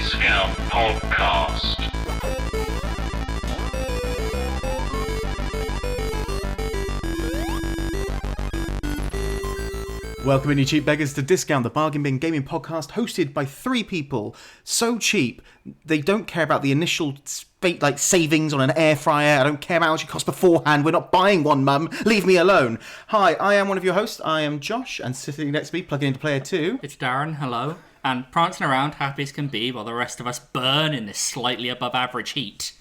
Discount Podcast. Welcome in, you cheap beggars, to Discount, the bargain bin gaming podcast hosted by three people so cheap they don't care about the initial savings on an air fryer. I don't care how much it costs beforehand. We're not buying one, mum. Leave me alone. Hi, I am one of your hosts. I am Josh, and sitting next to me, plugging into player 2. It's Darren, hello. And prancing around happy as can be while the rest of us burn in this slightly above average heat.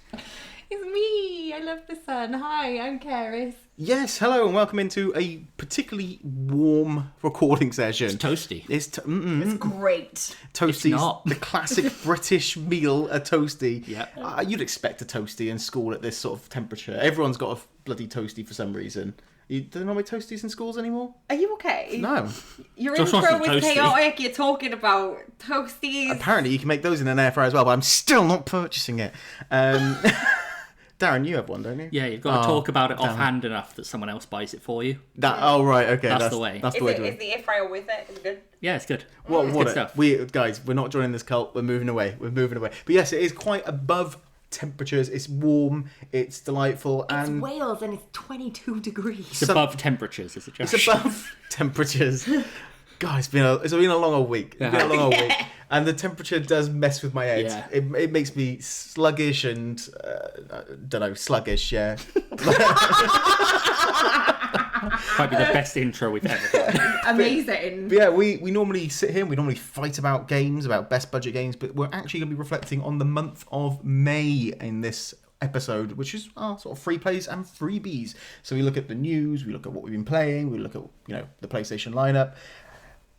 It's me. I love the sun. Hi, I'm Cerys. Yes, hello, and welcome into a particularly warm recording session. It's toasty. It's great. Toasty, It's not. the classic British meal, a toasty. Yeah. You'd expect a toasty in school at this sort of temperature. Everyone's got a bloody toasty for some reason. Do they not make toasties in schools anymore? Are you okay? No. Your Josh intro wants a was toasty. chaotic. You're talking about toasties. Apparently you can make those in an air fryer as well, but I'm still not purchasing it. Darren, you have one, don't you? Yeah, you've got to talk about it offhand enough that someone else buys it for you. Oh, right, okay. That's the way. That's Is the way to the air fryer with it? Is it good? Yeah, it's good. What It's good stuff. stuff. Guys, we're not joining this cult. We're moving away. But yes, it is quite above temperatures. It's warm. It's delightful. It's And Wales and it's 22 degrees. It's above temperatures, is it, Josh? it's above temperatures. God, it's been a long old week. It's been a long old week. And the temperature does mess with my head. Yeah. It makes me sluggish and, sluggish, yeah. Might be the best intro we've ever done. Amazing. But yeah, we normally sit here, we normally fight about games, about best budget games, but we're actually going to be reflecting on the month of May in this episode, which is our sort of free plays and freebies. So we look at the news, we look at what we've been playing, we look at, the PlayStation lineup.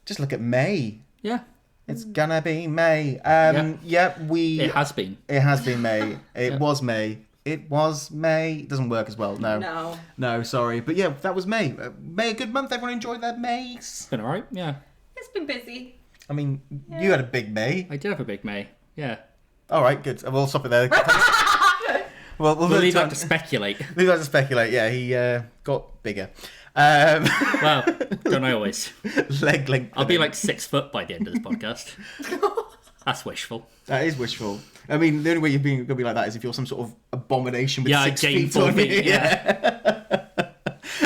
Just look at May. Yeah. It's gonna be May. It has been. It has been May. It was May. It was May. It doesn't work as well. No, sorry. But yeah, that was May. May, a good month. Everyone enjoyed their Mays. It's been alright, yeah. It's been busy. I mean, you had a big May. I did have a big May, yeah. All right, good. We'll stop it there. We'll leave that to speculate. Leave that to speculate. Yeah, he got bigger. Well, don't I always? Leg length. I'll be like 6 foot by the end of this podcast. That's wishful. That is wishful. I mean, the only way you're going to be like that is if you're some sort of abomination with 6 feet gainful on you. feet, yeah.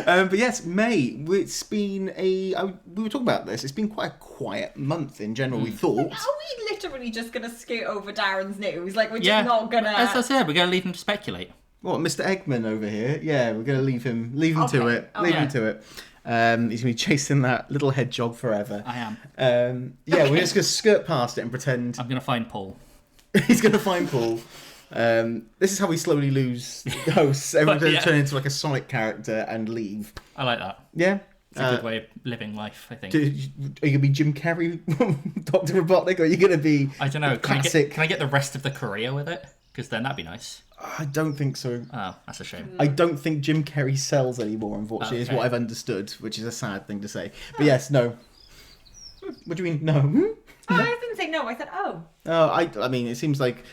But yes, May. It's been we were talking about this. It's been quite a quiet month in general. We thought. Are we literally just going to scoot over Darren's news? Like, we're just not going to... As I said, we're going to leave him to speculate. What, Mr. Eggman over here? Yeah, we're going to leave him to it. Okay. Leave him to it. He's going to be chasing that little hedgehog forever. I am. We're just going to skirt past it and pretend... I'm going to find Paul. He's going to find Paul. This is how we slowly lose hosts. Everyone's going to turn into like a Sonic character and leave. I like that. Yeah? It's a good way of living life, I think. Are you going to be Jim Carrey, Dr. Robotnik, or are you going to be... I don't know. Classic... Can I get the rest of the career with it? Because then that'd be nice. I don't think so. Oh, that's a shame. I don't think Jim Carrey sells anymore, unfortunately, is what I've understood, which is a sad thing to say. But yes, no. What do you mean, no? I didn't say no, I said oh. I mean, it seems like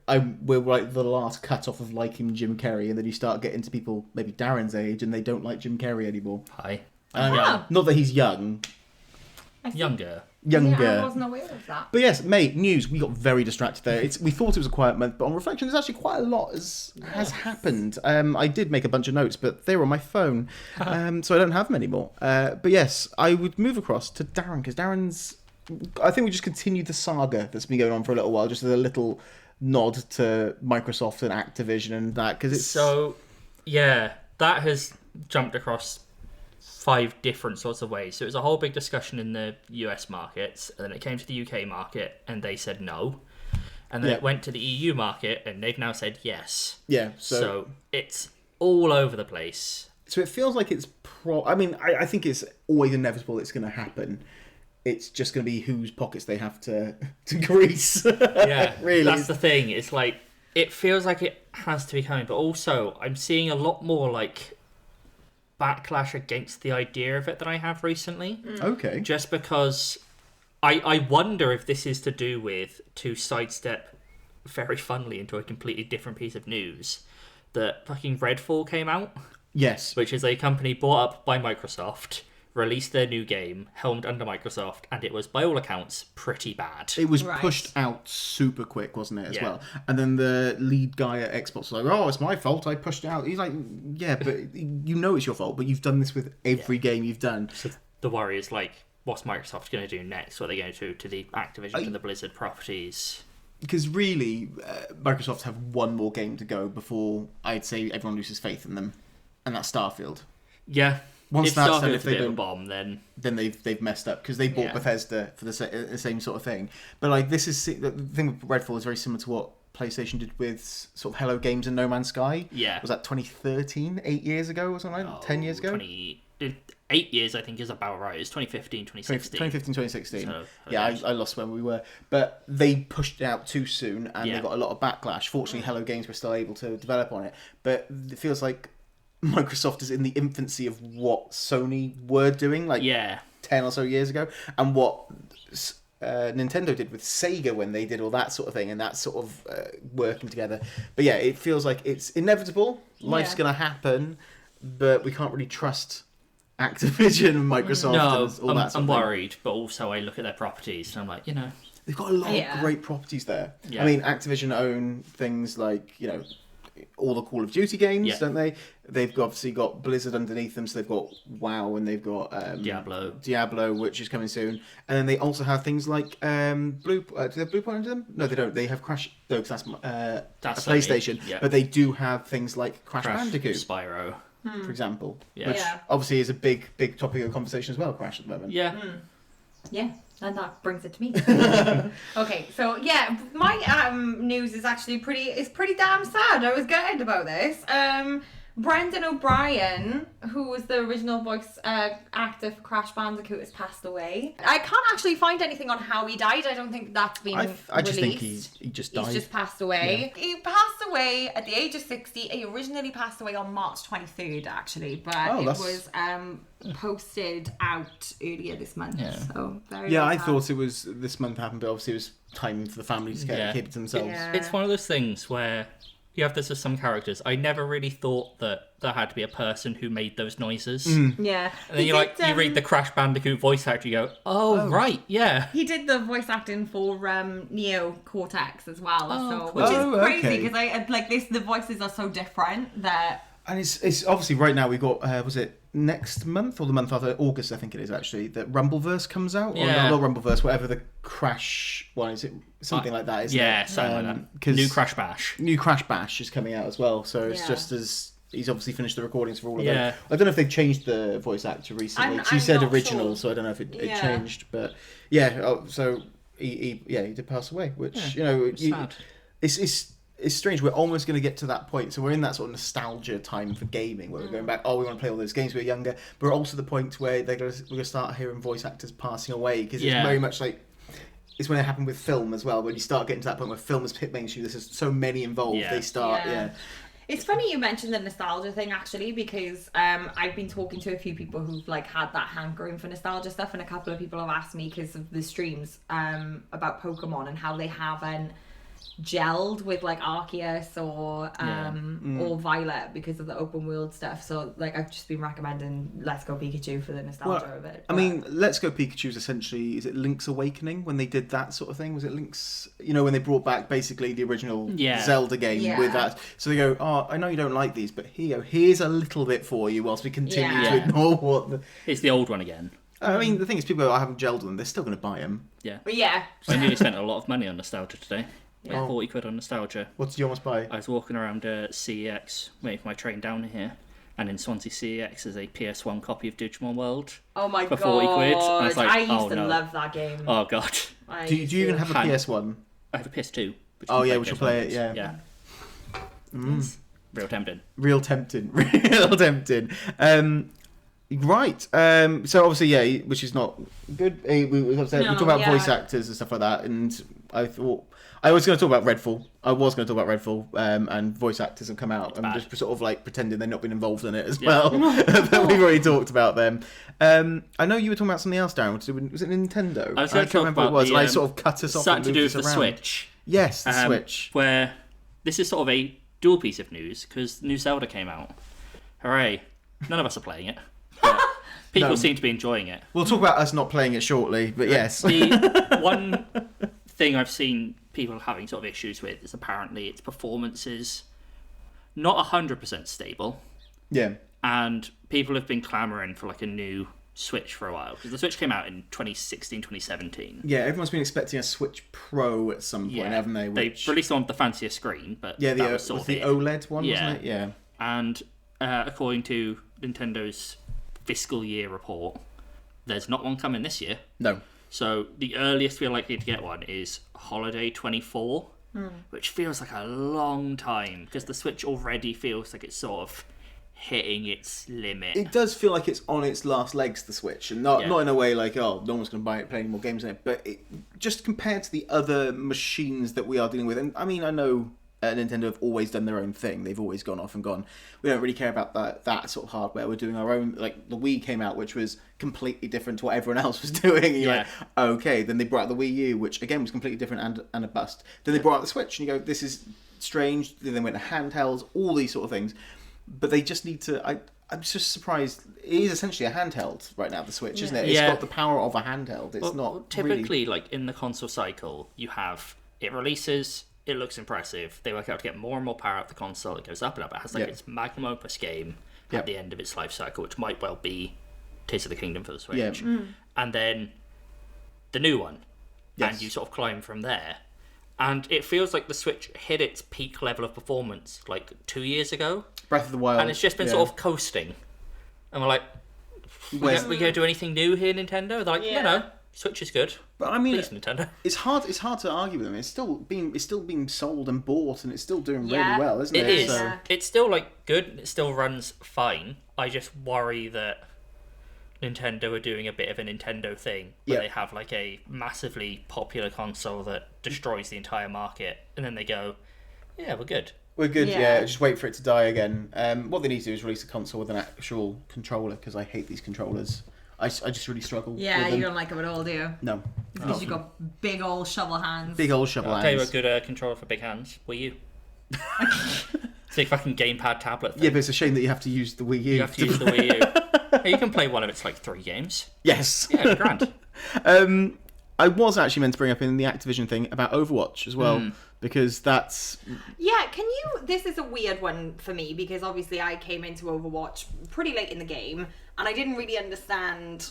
we're like the last cut off of liking Jim Carrey, and then you start getting to people maybe Darren's age, and they don't like Jim Carrey anymore. Hi. Not that he's young. Younger. Yeah, I wasn't aware of that. But yes, mate, news. We got very distracted there. We thought it was a quiet month, but on reflection, there's actually quite a lot has happened. I did make a bunch of notes, but they were on my phone, so I don't have them anymore. But yes, I would move across to Darren, because Darren's... I think we just continued the saga that's been going on for a little while, just as a little nod to Microsoft and Activision and that, because it's... So, yeah, that has jumped across 5 different sorts of ways. So it was a whole big discussion in the US markets, and then it came to the UK market, and they said no. And then it went to the EU market, and they've now said yes. Yeah, so it's all over the place. So it feels like it's... I think it's always inevitable it's going to happen. It's just going to be whose pockets they have to grease. Yeah, really. That's the thing. It's like, it feels like it has to be coming, but also I'm seeing a lot more like backlash against the idea of it than I have recently. Okay. Just because I wonder if this is to do with, to sidestep very funnily into a completely different piece of news, that fucking Redfall came out. Yes. Which is a company bought up by Microsoft, released their new game, helmed under Microsoft, and it was, by all accounts, pretty bad. It was Right. pushed out super quick, wasn't it, as Yeah. well? And then the lead guy at Xbox was like, oh, it's my fault, I pushed it out. He's like, yeah, but you know it's your fault, but you've done this with every game you've done. So the worry is, like, what's Microsoft going to do next? What are they going to do to the Activision and the Blizzard properties? Because really, Microsoft have one more game to go before I'd say everyone loses faith in them, and that's Starfield. Yeah. Once if that's done, Starfield's if a they bit of a don't, bomb, then they've messed up because they bought Yeah. Bethesda for the same sort of thing. But like this is the thing with Redfall is very similar to what PlayStation did with sort of Hello Games and No Man's Sky. Yeah. Was that 2013? 8 years ago or something? Like that? 10 years ago? 8 years, I think, is about right. It's 2015, 2016. 2015, 2016. So, yeah, okay. I lost when we were. But they pushed it out too soon and Yeah. they got a lot of backlash. Fortunately, Hello Games were still able to develop on it. But it feels like Microsoft is in the infancy of what Sony were doing like Yeah. 10 or so years ago and what Nintendo did with Sega when they did all that sort of thing and that sort of working together. But yeah, it feels like it's inevitable. Life's Yeah. going to happen, but we can't really trust Activision and Microsoft No, and all that sort I'm of thing. worried, but also I look at their properties and I'm like, They've got a lot Yeah. of great properties there. Yeah. I mean, Activision own things like, all the Call of Duty games, Yeah. don't they? They've obviously got Blizzard underneath them, so they've got WoW and they've got Diablo, which is coming soon. And then they also have things like Blue. Do they have Bluepoint under them? No, they don't. They have Crash. No, because that's That's a PlayStation. Sony, yeah. But they do have things like Crash Bandicoot, Spyro. for example, Yeah. which Yeah. obviously is a big topic of conversation as well. Crash at the moment. Yeah. Yeah, and that brings it to me. Okay, so yeah, my news is actually pretty damn sad. I was gutted about this. Brendan O'Brien, who was the original voice actor for Crash Bandicoot, has passed away. I can't actually find anything on how he died. I don't think that's been I just think released. he just died. He's just passed away. He passed away at the age of 60. He originally passed away on March 23rd, actually, but Oh, it that's- was posted out earlier this month. Yeah. So very Yeah, very I sad. thought it was this month happened, but obviously it was time for the family to Yeah. keep it to themselves. Yeah. It's one of those things where you have this with some characters. I never really thought that there had to be a person who made those noises. Yeah. And then you read the Crash Bandicoot voice actor, you go, oh, right, yeah. He did the voice acting for Neo Cortex as well, Oh, so cool. which is Oh, crazy okay. because I like this. The voices are so different that And it's obviously right now we've got was it next month or the month after August I think it is actually that Rumbleverse comes out or Yeah. not Rumbleverse whatever the Crash one is it something like that isn't Yeah, it? something like that. 'Cause New Crash Bash. New Crash Bash is coming out as well so it's Yeah. just as he's obviously finished the recordings for all of Yeah. them. I don't know if they've changed the voice actor recently. I'm She said not original sure. so I don't know if it Yeah. changed but yeah so he did pass away which sad. it's strange. We're almost going to get to that point. So we're in that sort of nostalgia time for gaming where we're going back, we want to play all those games when we were younger. But we're also at the point where we're going to start hearing voice actors passing away because it's Yeah. very much like... It's when it happened with film as well. When you start getting to that point where film is hit mainstream, there's so many involved. Yeah. They start, yeah. It's funny you mentioned the nostalgia thing actually because I've been talking to a few people who've like had that hankering for nostalgia stuff, and a couple of people have asked me because of the streams about Pokemon and how they haven't gelled with like Arceus or Violet because of the open world stuff. So like I've just been recommending Let's Go Pikachu for the nostalgia of it. I mean, Let's Go Pikachu's essentially, is it Link's Awakening when they did that sort of thing? Was it Link's, when they brought back basically the original Yeah. Zelda game Yeah. with that. So they go, I know you don't like these, but here's a little bit for you whilst we continue Yeah. to ignore what the... It's the old one again. I mean, the thing is, people go, I haven't gelled with them, they're still going to buy them. Yeah. But yeah. So I nearly spent a lot of money on nostalgia today. Like Yeah. 40 quid on nostalgia. What did you almost buy? I was walking around CEX, waiting for my train down here, and in Swansea CEX there's a PS1 copy of Digimon World. Oh my For god. 40 quid. I was like, used oh, to no. love that game. Oh god. I Do you used even to. have a Hand- PS1? I have a PS2. Oh, yeah, we should play it, yeah. Yeah. Real tempting. Real tempting. Real tempting. Right. So obviously, yeah, which is not good. We talk about yeah. voice actors and stuff like that, and I thought I was going to talk about Redfall. And voice actors have come out and bad. just sort of like pretending they've not been involved in it as well. But we've already talked about them. I know you were talking about something else, Darren. Was it Nintendo? I was can't going to talk remember about what it was. the, and I sort of cut us off. something and to do with moved the us around. Switch. Yes, the Switch. Where this is sort of a dual piece of news because new Zelda came out. Hooray! None of us are playing it. But People No. seem to be enjoying it. We'll talk about us not playing it shortly, but yes. The one thing I've seen people having sort of issues with is apparently its performance is not 100% stable, Yeah. and people have been clamouring for like a new Switch for a while, because the Switch came out in 2016, 2017. Yeah, everyone's been expecting a Switch Pro at some point, haven't they? They released one with the fancier screen, but Yeah, that the, was sort was of the it. OLED one, Yeah. wasn't it? Yeah. And according to Nintendo's fiscal year report, there's not one coming this year. No. So the earliest we're likely to get one is Holiday 24, which feels like a long time, because the Switch already feels like it's sort of hitting its limit. It does feel like it's on its last legs, the Switch, and not Yeah. not in a way like, oh, no one's going to buy it, play any more games in it, but just compared to the other machines that we are dealing with, and I mean, I know Nintendo have always done their own thing. They've always gone off and gone, we don't really care about that sort of hardware. We're doing our own, like the Wii came out, which was completely different to what everyone else was doing. And you're like, okay. Then they brought out the Wii U, which again was completely different and a bust. Then they brought out the Switch, and you go, this is strange. Then they went to handhelds, all these sort of things. But they just need to. I'm just surprised. It is essentially a handheld right now, the Switch, isn't it? It's got the power of a handheld. It's not typically really... like in the console cycle, you have it releases. It looks impressive. They work out to get more and more power out of the console. It goes up and up. It has like its magnum opus game at the end of its life cycle, which might well be Tears of the Kingdom for the Switch. Yeah. And then the new one. Yes. And you sort of climb from there. And it feels like the Switch hit its peak level of performance like 2 years ago. Breath of the Wild. And it's just been sort of coasting. And we're like, we going to do anything new here, Nintendo? They're like, no, Switch is good. But I mean, please, Nintendo. It's hard to argue with them. It's still being sold and bought, and it's still doing really well, isn't it? It is. So... It's still like good. It still runs fine. I just worry that Nintendo are doing a bit of a Nintendo thing where they have like a massively popular console that destroys the entire market, and then they go, "Yeah, we're good. We're good, yeah. Just wait for it to die again." What they need to do is release a console with an actual controller, because I hate these controllers. I just really struggle. Yeah, with them. you don't like them at all, do you? No. Because you've got big old shovel hands. Big old shovel I'll tell you hands. a good controller for big hands. Wii U. It's a fucking gamepad tablet thing. Yeah, but it's a shame that you have to use the Wii U. You have to use the Wii U. Yeah, you can play one of its like 3 games. Yes. Yeah, grand. I was actually meant to bring up in the Activision thing about Overwatch as well, because that's... Yeah, this is a weird one for me, because obviously I came into Overwatch pretty late in the game, and I didn't really understand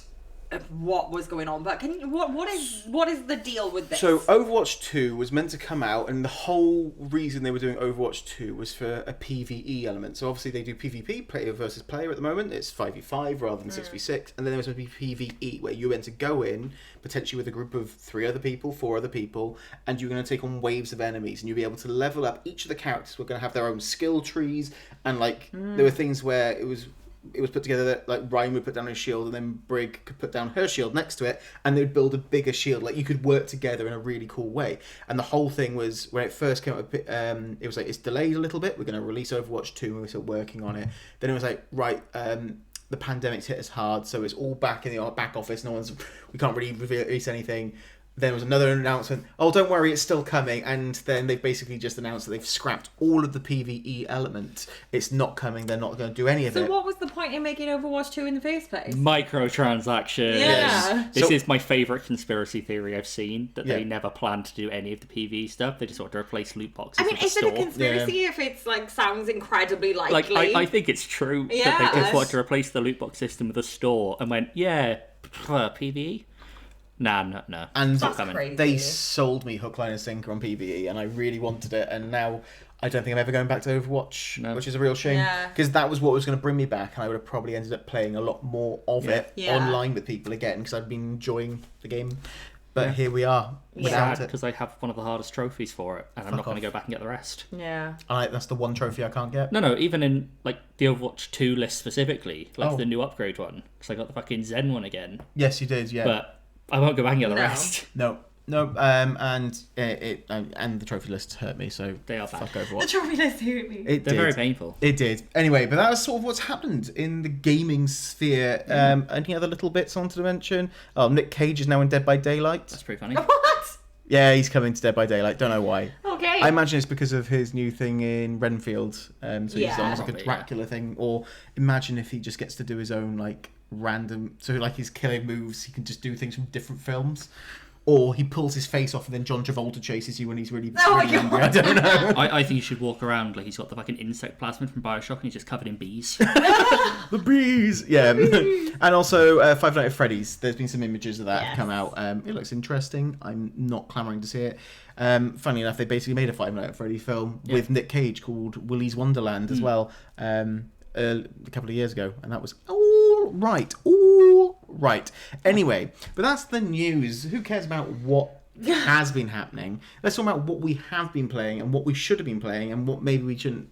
what was going on, but what is the deal with this? So Overwatch 2 was meant to come out, and the whole reason they were doing Overwatch 2 was for a PvE element. So obviously they do PvP, player versus player at the moment. It's 5v5 rather than 6v6, and then there was going to be PvE, where you were meant to go in, potentially with a group of 4 other people, and you're going to take on waves of enemies, and you'll be able to level up. Each of the characters were going to have their own skill trees, and like there were things where it was put together that like Ryan would put down his shield, and then Brig could put down her shield next to it, and they'd build a bigger shield. Like you could work together in a really cool way. And the whole thing was, when it first came up, it was like, it's delayed a little bit. We're going to release Overwatch 2, and we're still working on it. Then it was like, right, the pandemic's hit us hard, so it's all back in the back office. We can't really release anything. Then there was another announcement, oh, don't worry, it's still coming. And then they've basically just announced that they've scrapped all of the PvE element. It's not coming. They're not going to do any of it. So what was the point in making Overwatch 2 in the first place? Microtransactions. Yeah. This is my favourite conspiracy theory I've seen, that they never planned to do any of the PvE stuff. They just want to replace loot boxes. I mean, with the is it a store. conspiracy if it's like sounds incredibly likely? Like, I think it's true that they just want to replace the loot box system with a store, and went, PvE? Nah, no. And it's not coming. crazy. They sold me hook, line, and sinker on PvE, and I really wanted it. And now I don't think I'm ever going back to Overwatch, which is a real shame. Because that was what was going to bring me back, and I would have probably ended up playing a lot more of it online with people again, because I'd been enjoying the game. But here we are without it. Because I have one of the hardest trophies for it, and I'm not going to go back and get the rest. Yeah. That's the one trophy I can't get. No, even in like the Overwatch 2 list specifically, like the new upgrade one, because I got the fucking Zen one again. Yes, you did, yeah. But I won't go back and get the rest. No, and the trophy lists hurt me, so They are fuck bad. Overwatch. The trophy list hurt me. They're very painful. It did. Anyway, but that was sort of what's happened in the gaming sphere. Any other little bits I wanted to mention? Oh, Nick Cage is now in Dead by Daylight. That's pretty funny. What? Yeah, he's coming to Dead by Daylight. Don't know why. Okay. I imagine it's because of his new thing in Renfield. So he's on like a Probably, Dracula thing. Or imagine if he just gets to do his own like random, so like his killing moves, he can just do things from different films. Or he pulls his face off and then John Travolta chases you when he's really, Oh my really angry. I don't know. I think you should walk around like he's got the fucking insect plasmid from Bioshock and he's just covered in bees. The bees! Yeah. And also, Five Nights at Freddy's. There's been some images of that come out. It looks interesting. I'm not clamouring to see it. Funny enough, they basically made a Five Nights at Freddy film with Nick Cage called Willy's Wonderland as well. A couple of years ago, and that was all right. Anyway, but that's the news. Who cares about what has been happening? Let's talk about what we have been playing and what we should have been playing and what maybe we shouldn't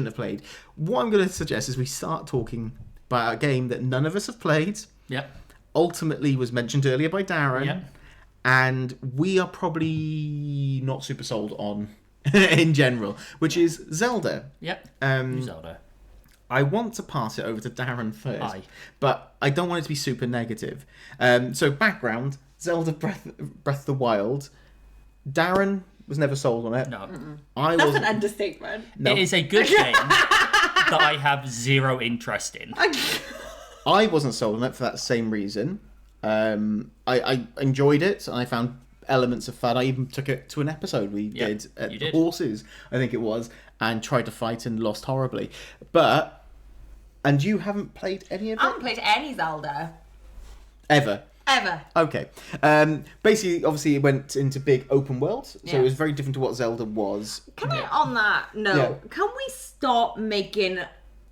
have played. What I'm going to suggest is we start talking about a game that none of us have played. Yep. Ultimately was mentioned earlier by Darren. Yep. And we are probably not super sold on in general, which is Zelda. Yep. Zelda. I want to pass it over to Darren first, Aye. but I don't want it to be super negative. So background, Zelda Breath of the Wild. Darren was never sold on it. No. I That's was an understatement. No. It is a good game that I have zero interest in. I wasn't sold on it for that same reason. I enjoyed it, and I found elements of fun. I even took it to an episode we did at you did. Horses, I think it was, and tried to fight and lost horribly. And you haven't played any of I it? haven't played any Zelda. Ever? Ever. Okay. Basically, obviously, it went into big open world, so Yeah. it was very different to what Zelda was. Can I, on that note, can we stop making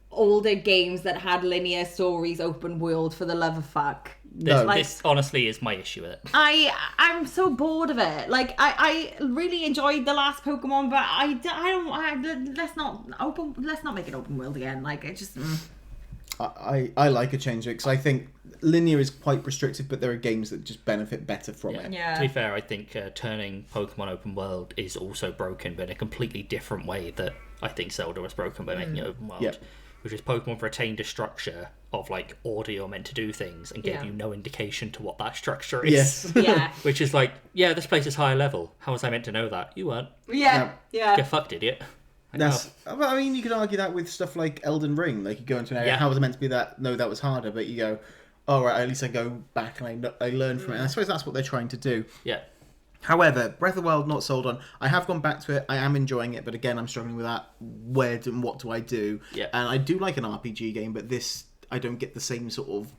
older games that had linear stories open world for the love of fuck? No. This honestly is my issue with it. I'm so bored of it. Like I really enjoyed the last Pokemon, but I don't. Let's not make it open world again. Like it just. I like a change because I think linear is quite restrictive, but there are games that just benefit better from it. Yeah. To be fair, I think turning Pokemon open world is also broken, but in a completely different way that I think Zelda was broken by making it open world. Yep. Which is Pokemon retained a structure of like order you're meant to do things and gave you no indication to what that structure is. Yes. Yeah. Which is like, this place is higher level. How was I meant to know that? You weren't. Yeah. Get fucked, idiot. Well, I mean, you could argue that with stuff like Elden Ring. Like, you go into an area, how was it meant to be that? No, that was harder. But you go, oh, right, at least I go back and I learn from it. And I suppose that's what they're trying to do. Yeah. However, Breath of the Wild, not sold on. I have gone back to it. I am enjoying it. But again, I'm struggling with that. Where and what do I do? Yeah. And I do like an RPG game, but this, I don't get the same sort of...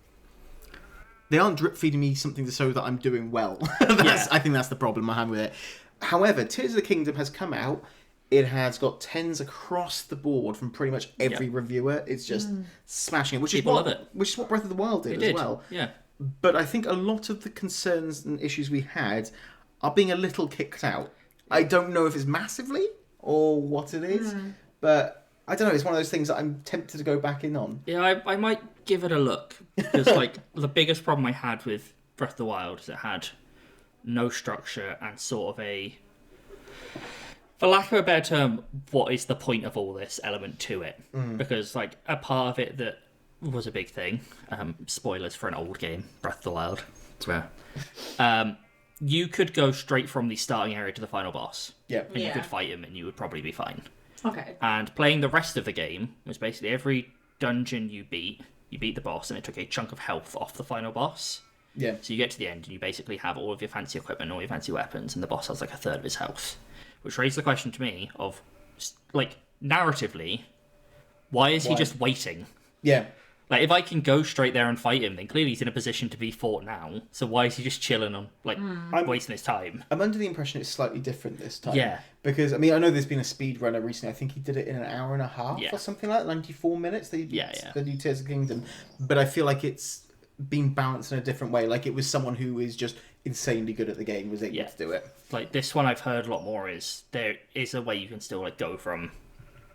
They aren't drip feeding me something to show that I'm doing well. I think that's the problem I have with it. However, Tears of the Kingdom has come out. It has got 10s across the board from pretty much every reviewer. It's just smashing it, which People is love it. Which is what Breath of the Wild did as well. Yeah. But I think a lot of the concerns and issues we had are being a little kicked out. I don't know if it's massively or what it is, but I don't know. It's one of those things that I'm tempted to go back in on. Yeah, I might give it a look. Because, like, the biggest problem I had with Breath of the Wild is it had no structure and sort of a... For lack of a better term, what is the point of all this element to it? Because, like, a part of it that was a big thing, spoilers for an old game, Breath of the Wild, swear. You could go straight from the starting area to the final boss. Yep. And you could fight him and you would probably be fine. Okay. And playing the rest of the game was basically every dungeon you beat the boss and it took a chunk of health off the final boss. Yeah. So you get to the end and you basically have all of your fancy equipment, all your fancy weapons, and the boss has like a third of his health. Which raised the question to me of, like, narratively, why is he just waiting? Yeah. Like, if I can go straight there and fight him, then clearly he's in a position to be fought now. So why is he just chilling on, like, wasting his time? I'm under the impression it's slightly different this time. Yeah. Because, I mean, I know there's been a speedrunner recently. I think he did it in an hour and a half Yeah. or something like that, 94 minutes. The new Tears of the Kingdom. But I feel like it's been balanced in a different way. Like, it was someone who is just insanely good at the game was able to do it. Like, this one I've heard a lot more is there is a way you can still, like, go from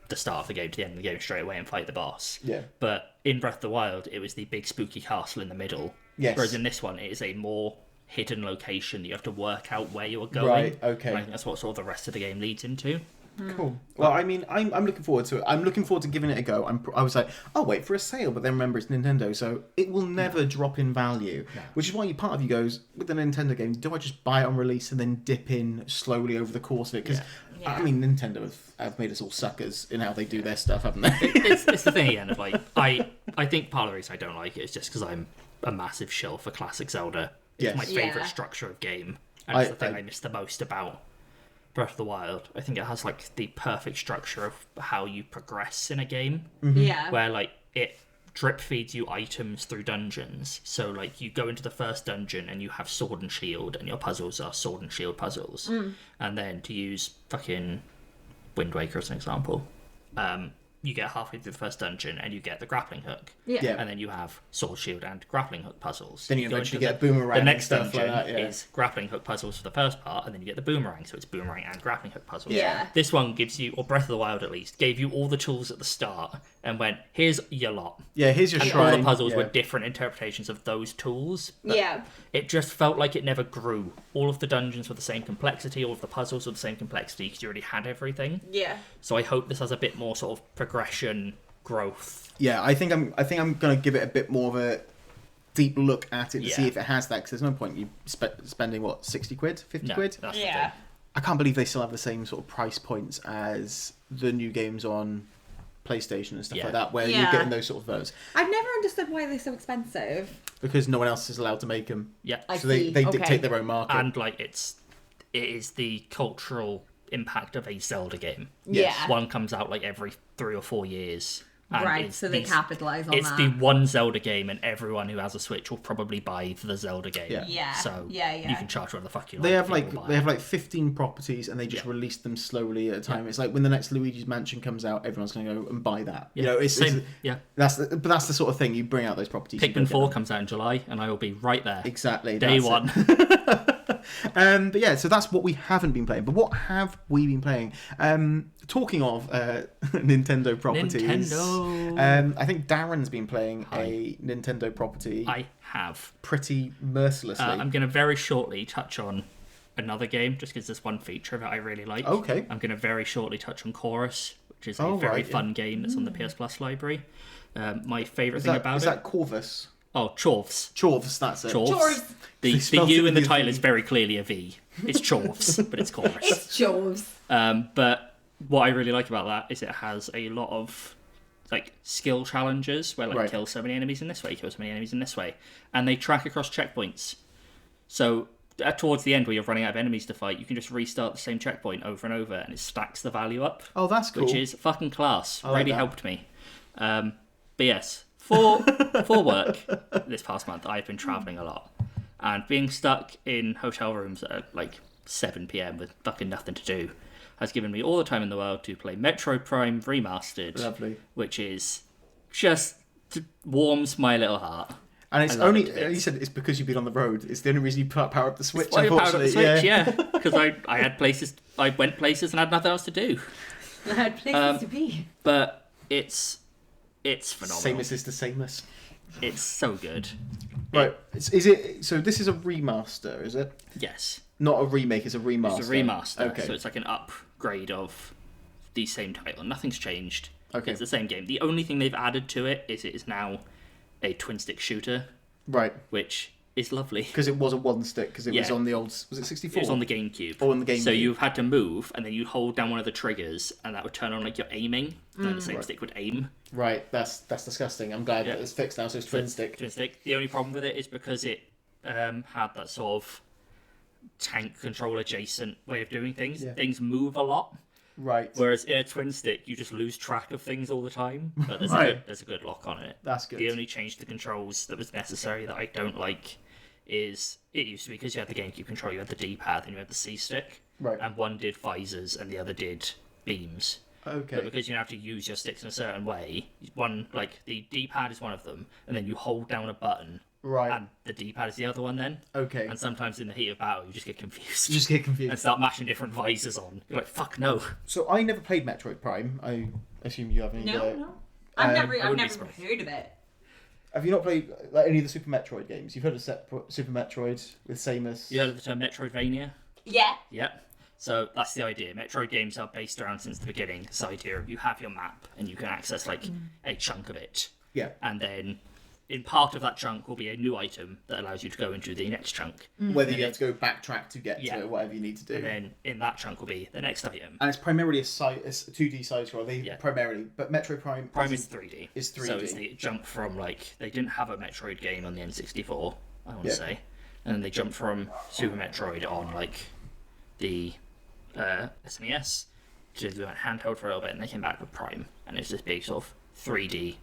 the start of the game to the end of the game straight away and fight the boss. Yeah. But in Breath of the Wild, it was the big spooky castle in the middle. Yes. Whereas in this one, it is a more hidden location that you have to work out where you are going. Right, okay. And I think that's what sort of the rest of the game leads into. Cool. Well, I mean, I'm looking forward to it. I'm looking forward to giving it a go. I was like, I'll wait for a sale, but then remember it's Nintendo, so it will never drop in value. No. Which is why part of you goes, with the Nintendo game, do I just buy it on release and then dip in slowly over the course of it? Because, Yeah. I mean, Nintendo have made us all suckers in how they do their stuff, haven't they? It's the thing again of like, I think part of the reason I don't like it is just because I'm a massive shill for classic Zelda. It's Yes. my favourite Yeah. structure of game. And it's the thing I- I miss the most about Breath of the Wild. I think it has like the perfect structure of how you progress in a game, Yeah. where like it drip feeds you items through dungeons. So like you go into the first dungeon and you have sword and shield, and your puzzles are sword and shield puzzles. And then to use fucking Wind Waker as an example, you get halfway through the first dungeon and you get the grappling hook. Yeah. Yeah. And then you have sword, shield, and grappling hook puzzles. Then you go eventually into get boomerang The and next stuff like dungeon that, yeah. is grappling hook puzzles for the first part, and then you get the boomerang. So it's boomerang and grappling hook puzzles. Yeah. This one gives you, or Breath of the Wild at least, gave you all the tools at the start and went, here's your lot. Yeah, here's your And shrine. all the puzzles yeah. were different interpretations of those tools. But Yeah. it just felt like it never grew. All of the dungeons were the same complexity, all of the puzzles were the same complexity because you already had everything. Yeah. So I hope this has a bit more sort of progression, growth. Yeah, I think I'm gonna give it a bit more of a deep look at it to see Yeah. if it has that. Because there's no point you spending what, 60 quid, 50 No, quid. that's the Yeah. thing. I can't believe they still have the same sort of price points as the new games on PlayStation and stuff Yeah. like that, where Yeah. you're getting those sort of votes I've never understood why they're so expensive. because no one else is allowed to make them. Yeah. I So they see. dictate Okay. their own market. And like it is the cultural impact of a Zelda game. Yes. Yeah. One comes out like every 3 or 4 years. And Right, it's so they these- capitalise on It's that. the one Zelda game, and everyone who has a Switch will probably buy the Zelda game. Yeah. Yeah, So yeah, yeah. you can charge whatever the fuck you like. They have people will like buy they it. have like 15 properties and they just Yeah. release them slowly at a time. It's like when the next Luigi's Mansion comes out, everyone's going to go and buy that. Yeah. You know, it's Same. Yeah. but that's the sort of thing you bring out those properties. you Pikmin go get 4 them. comes out in July, and I will be right there. Exactly. Day that's it. one. But yeah, so that's what we haven't been playing. But what have we been playing? Talking of Nintendo properties, Nintendo. I think Darren's been playing a Nintendo property I have. pretty mercilessly. I'm going to very shortly touch on another game, just because there's one feature of it I really like. Okay. I'm going to very shortly touch on Chorus, which is a Oh, very right, yeah. fun game that's on the PS Plus library. My favourite is thing that, about is it... that Corvus? Oh, Chorvs. Chorvs, that's it. Chorvs. Chorvs. The They spelled U it in the with a title V. is very clearly a V. It's Chorvs, but it's Chorus. It's Joves. But what I really like about that is it has a lot of like skill challenges where like Right. kill so many enemies in this way, kill so many enemies in this way, and they track across checkpoints. So towards the end, where you're running out of enemies to fight, you can just restart the same checkpoint over and over, and it stacks the value up, Oh, that's cool. which is fucking class. like Really that. helped me. But yes, for work this past month, I've been traveling a lot, and being stuck in hotel rooms at like 7 p.m. with fucking nothing to do has given me all the time in the world to play Metroid Prime Remastered, Lovely. which is just warms my little heart. And it's I love only, it to bits. you said it's because you've been on the road. It's the only reason you power up the Switch, Why I powered up unfortunately. the Switch, yeah, because I had places, I went places and had nothing else to do. I had places to be. But it's phenomenal. Samus is the Samus. It's so good. Right. Is it? So this is a remaster, is it? Yes. Not a remake. It's a remaster. It's a remaster, Okay. so it's like an upgrade of the same title. Nothing's changed. Okay. It's the same game. The only thing they've added to it is now a twin-stick shooter, Right. which is lovely. Because it was a one stick. Because it was Yeah. on the old. Was it 64? It was on the GameCube. Oh, on the GameCube. So you had to move, and then you'd hold down one of the triggers, and that would turn on like your aiming. Like the same stick would aim. Right. That's disgusting. I'm glad Yeah. that it's fixed now. So it's twin stick. Twin stick. The only problem with it is because it had that sort of tank control adjacent way of doing things. Yeah. Things move a lot. Right. Whereas in a twin stick, you just lose track of things all the time. But there's, Right. there's a good lock on it. That's good. The only change to the controls that was necessary that I don't like is it used to be because you had the GameCube control, you had the D-pad, and you had the C-stick. Right. And one did visors and the other did beams. But Okay. because you have to use your sticks in a certain way, one like the D-pad is one of them, and then you hold down a button, Right. and the D-pad is the other one then. Okay. And sometimes in the heat of battle, you just get confused. You just get and confused. start mashing different visors on. You're like, fuck no. So I never played Metroid Prime. I assume you haven't. No, either. no. I've never wouldn't be heard surprised. of it. Have you not played like any of the Super Metroid games? You've heard of Super Metroid with Samus. You heard of the term Metroidvania? Yeah. Yeah. So that's the idea. Metroid games are based around since the beginning. This idea of you have your map and you can access like a chunk of it. Yeah. And then in part of that chunk will be a new item that allows you to go into the next chunk. Whether you have to go backtrack to get Yeah. to whatever you need to do. And then in that chunk will be the next item. And it's primarily a 2D side scroll. Yeah. Primarily, but Metroid Prime. Prime is 3D. Is 3D. So it's the jump from like they didn't have a Metroid game on the N64, I want to Yeah. say, and then they jumped from Super Metroid on like the SNES to the handheld for a little bit, and they came back with Prime, and it's this big sort of 3D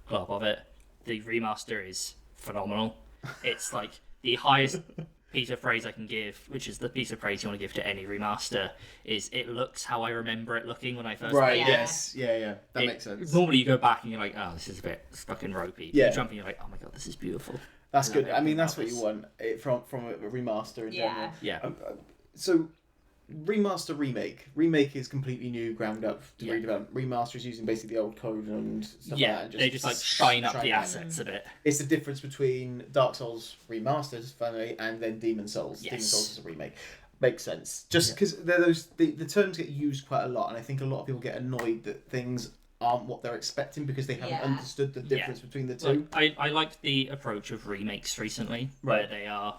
glob of it. The remaster is phenomenal. It's like the highest piece of praise I can give, which is the piece of praise you want to give to any remaster, is it looks how I remember it looking when I first Right, played it. yes. Yeah. That makes sense. Normally you go back and you're like, oh, this is a bit fucking ropey. Yeah. You jump and you're like, oh my god, this is beautiful. That's good. Yeah, I mean, that's about what you this. want from a remaster in general. Yeah. So, remaster, remake is completely new, ground up to Yeah. redevelop. Remaster is using basically the old code and stuff Yeah, like that. they just like shine up the assets a bit. It's the difference between Dark Souls remastered, finally, and then Demon Souls. Yes. Demon Souls is a remake. Makes sense. Just because they're the terms get used quite a lot, and I think a lot of people get annoyed that things aren't what they're expecting because they haven't understood the difference between the two. I liked the approach of remakes recently, where they are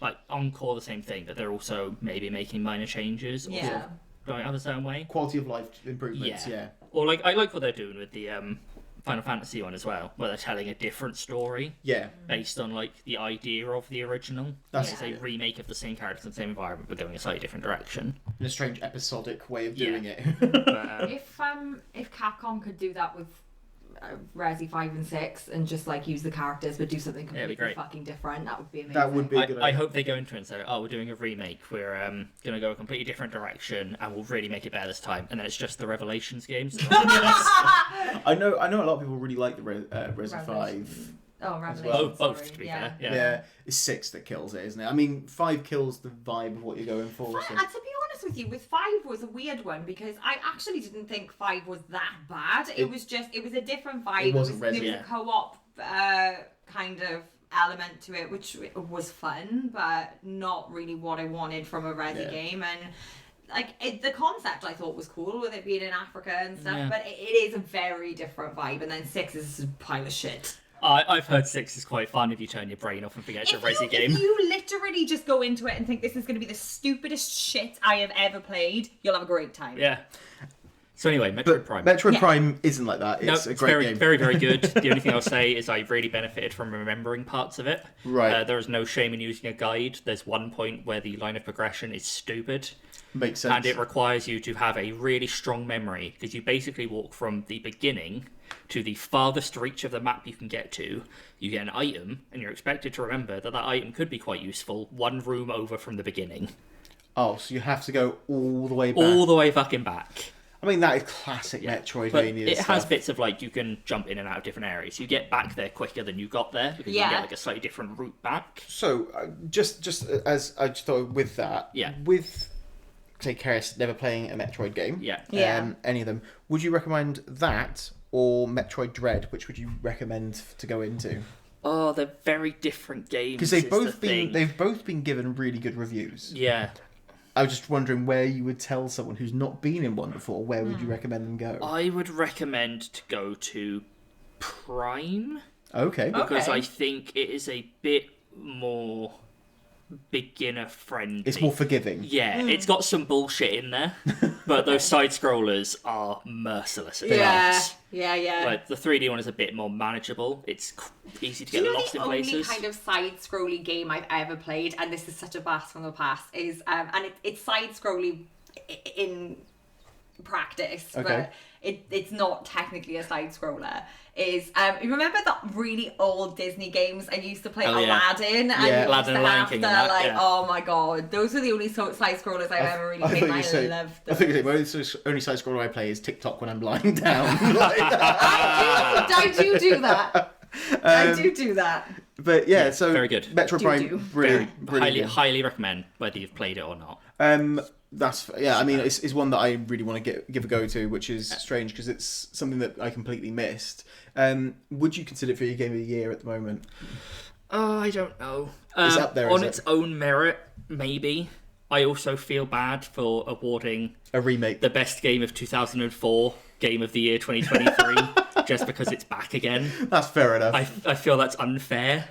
like encore the same thing, but they're also maybe making minor changes or sort of going up a certain way. Quality of life improvements, yeah. Or like I like what they're doing with the Final Fantasy one as well, where they're telling a different story Yeah. based on like the idea of the original. That's It's a remake of the same characters in the same environment, but going a slightly different direction. In a strange episodic way of doing it. If Capcom could do that with Resi 5 and 6 and just like use the characters but do something Yeah, it'd be completely great. fucking different, that would be amazing. That would be a good I idea. hope they go into it and say, oh, we're doing a remake, we're going to go a completely different direction and we'll really make it better this time, and then it's just the Revelations games. I know a lot of people really like the Resi 5. Oh, Revelation. Both, to be fair. Yeah. It's 6 that kills it, isn't it? I mean, 5 kills the vibe of what you're going for. So. And to be honest with you, with 5 was a weird one because I actually didn't think 5 was that bad. It was a different vibe. It wasn't there was Resi. a co-op kind of element to it, which was fun, but not really what I wanted from a Resi game. And like the concept I thought was cool with it being in Africa and stuff, but it is a very different vibe. And then 6 is a pile of shit. I've heard 6 is quite fun if you turn your brain off and forget it's a Resi game. If you literally just go into it and think this is going to be the stupidest shit I have ever played, you'll have a great time. Yeah. So anyway, Metroid Prime. Metroid Prime isn't like that. It's a great very, game. very, very good. The only thing I'll say is I really benefited from remembering parts of it. Right. There is no shame in using a guide. There's one point where the line of progression is stupid. Makes sense. And it requires you to have a really strong memory, because you basically walk from the beginning to the farthest reach of the map you can get to. You get an item, and you're expected to remember that that item could be quite useful one room over from the beginning. Oh, so you have to go all the way back. All the way fucking back. I mean, that is classic Metroidvania But it stuff. has bits of, like, you can jump in and out of different areas. You get back there quicker than you got there, because you can get, like, a slightly different route back. So, just as I just thought with that, with, say, Cerys never playing a Metroid game, any of them, would you recommend that or Metroid Dread? Which would you recommend to go into? Oh, they're very different games. Because they've both been given really good reviews. Yeah. I was just wondering where you would tell someone who's not been in one before, where would you recommend them go? I would recommend to go to Prime. Okay. Because I think it is a bit more beginner friendly. It's more forgiving. Yeah, it's got some bullshit in there, but those side scrollers are merciless. At times. Yeah. Like the 3D one is a bit more manageable. It's easy to get lost in places. The only kind of side-scrolly game I've ever played, and this is such a blast from the past, is and it's side-scrolly in practice, but it's not technically a side-scroller. Is you remember that really old Disney games I used to play Aladdin? And you Aladdin and Lion King. Oh my god, those are the only side-scrollers I've ever really played. And I love them. I think the only side scroller I play is TikTok when I'm lying down. I do that. I do that. But yeah, so very good. Metroid Prime, really highly recommend whether you've played it or not. I mean, it's one that I really want to give a go to, which is strange because it's something that I completely missed. Would you consider it for your game of the year at the moment? Oh, I don't know. It's up there on its own merit, maybe. I also feel bad for awarding A remake. the best game of 2004, Game of the Year 2023, just because it's back again. That's fair enough. I feel that's unfair.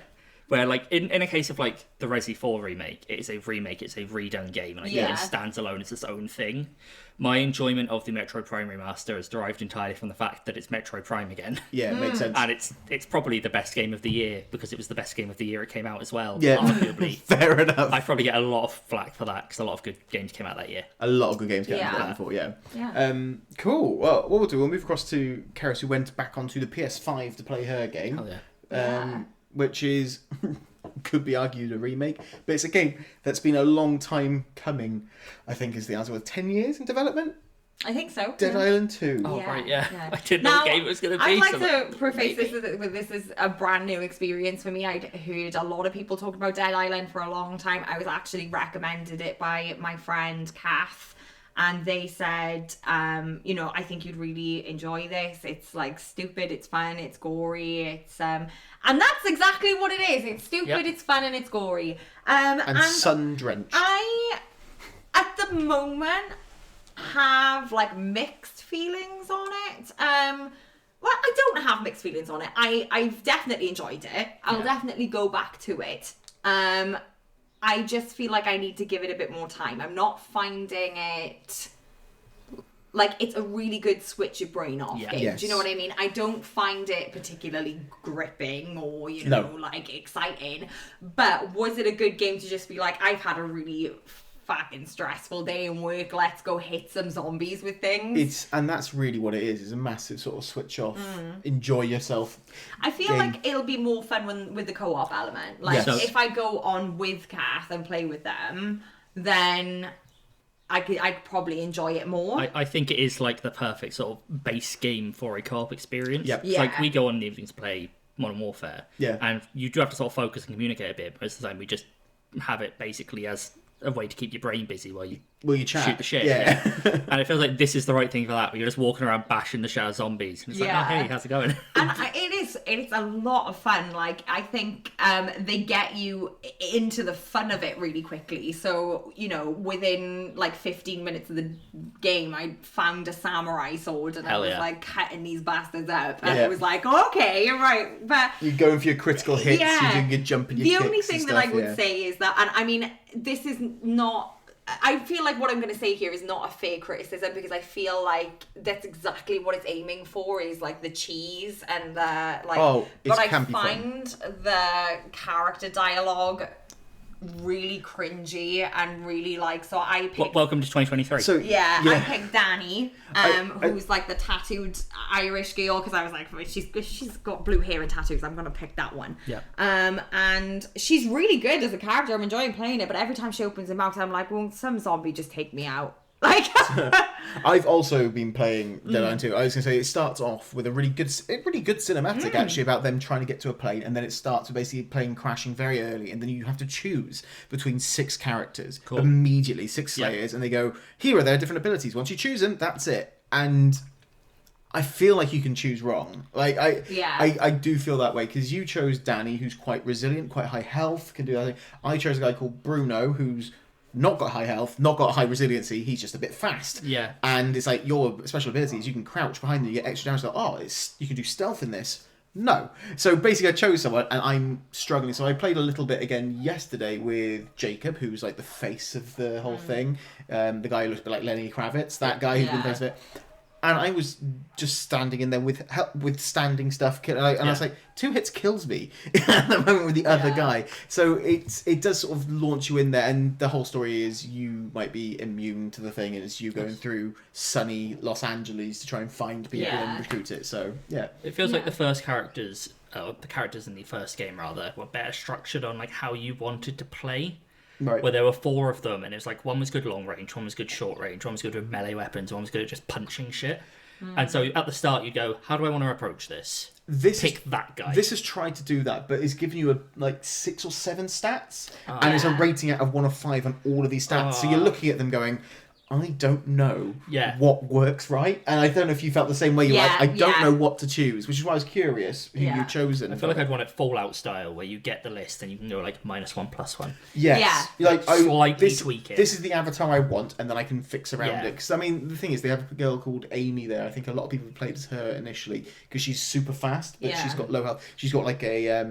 Where, like, in a case of, like, the Resi 4 remake, it's a remake, it's a redone game, and it stands alone as its own thing. My enjoyment of the Metroid Prime remaster is derived entirely from the fact that it's Metroid Prime again. Yeah, it makes sense. And it's probably the best game of the year, because it was the best game of the year it came out as well, Yeah, arguably. fair enough. I probably get a lot of flack for that, because a lot of good games came out that year. A lot of good games came out Yeah. before, yeah. Yeah. Cool. Well, what we'll do, we'll move across to Cerys, who went back onto the PS5 to play her game. Oh, yeah. Which is could be argued a remake, but it's a game that's been a long time coming. I think is the answer. With 10 years in development. I think so. Dead Island 2. Oh, Yeah, right, yeah. yeah. I didn't know Now, what game it was going to be. I'd like so to preface maybe. this is a brand new experience for me. I'd heard a lot of people talk about Dead Island for a long time. I was actually recommended it by my friend Kath, and they said, I think you'd really enjoy this. It's like stupid, it's fun, it's gory, it's and that's exactly what it is. It's stupid, Yep. it's fun, and it's gory. And sun drenched. I, at the moment, have like mixed feelings on it. Well, I don't have mixed feelings on it. I've definitely enjoyed it. I'll definitely go back to it. I just feel like I need to give it a bit more time. I'm not finding it like it's a really good switch your brain off game. Yes. Do you know what I mean? I don't find it particularly gripping or, like exciting. But was it a good game to just be like, I've had a really fucking stressful day in work, let's go hit some zombies with things? And that's really what it is. It's a massive sort of switch off, enjoy yourself. I feel game. like it'll be more fun with the co-op element. Like, Yes. if I go on with Kath and play with them, then I'd probably enjoy it more. I think it is like the perfect sort of base game for a co-op experience. Yep. It's like Yeah. we go on in the evenings to play Modern Warfare. Yeah. And you do have to sort of focus and communicate a bit. Most of the time we just have it basically as a way to keep your brain busy while you Will you chat? shoot the shit. Yeah. And it feels like this is the right thing for that, where you're just walking around bashing the shit out of zombies. And it's like, Yeah. oh, hey, how's it going? And it's a lot of fun. Like, I think they get you into the fun of it really quickly. So, within like 15 minutes of the game, I found a samurai sword and Hell I was yeah. like cutting these bastards up. And Yeah. it was like, okay, you're right. But You're going for your critical hits, Yeah. you're doing your jumping, your the kicks only and thing that stuff, I would yeah. say is that, and I mean, this is not. I feel like what I'm going to say here is not a fair criticism, because I feel like that's exactly what it's aiming for, is like the cheese and the like. Oh, it's but I campy fun. find the character dialogue really cringy and really like. So I picked. Welcome to 2023. So I picked Danny, I- who's like the tattooed Irish girl, because I was like, she's got blue hair and tattoos. I'm gonna pick that one. Yeah. And she's really good as a character. I'm enjoying playing it, but every time she opens her mouth, I'm like, well, some zombie just take me out. Like, I've also been playing Dead Island 2. I was going to say, it starts off with a really good cinematic, actually, about them trying to get to a plane, and then it starts with basically a plane crashing very early, and then you have to choose between 6 characters immediately, 6 slayers, and they go, here are their different abilities. Once you choose them, that's it. And I feel like you can choose wrong. Like, I do feel that way, because you chose Danny, who's quite resilient, quite high health, can do that thing. I chose a guy called Bruno, who's not got high health, not got high resiliency, he's just a bit fast. Yeah. And it's like, your special abilities, you can crouch behind them, you get extra damage. Like, you can do stealth in this. No. So basically I chose someone, and I'm struggling. So I played a little bit again yesterday with Jacob, who's like the face of the whole thing. The guy who looks a bit like Lenny Kravitz, that guy who's been the face of it. And I was just standing in there with standing stuff, and I was like, 2 hits kills me at the moment with the other guy. So it does sort of launch you in there, and the whole story is you might be immune to the thing, and it's you going through sunny Los Angeles to try and find people and recruit it. So yeah, It feels like the characters in the first game rather, were better structured on like how you wanted to play. right. Where there were 4 of them, and it was like one was good long range, one was good short range, one was good with melee weapons, one was good at just punching shit. And so at the start you go, how do I want to approach this? Pick that guy. This has tried to do that, but it's giving you like 6 or 7 stats, and it's a rating out of 1 of 5 on all of these stats. So you're looking at them going, I don't know Yeah. what works right, and I don't know if you felt the same way. You're Yeah, like, I don't yeah. know what to choose, which is why I was curious who Yeah. you'd chosen. I feel like I'd want it Fallout style, where you get the list and you can go like -1, +1. Yes. Yeah. You're like, Slightly this, tweak it. This is the avatar I want, and then I can fix around Yeah. it. Because, I mean, the thing is, they have a girl called Amy there. I think a lot of people played as her initially, because she's super fast, but Yeah. she's got low health. She's got like a...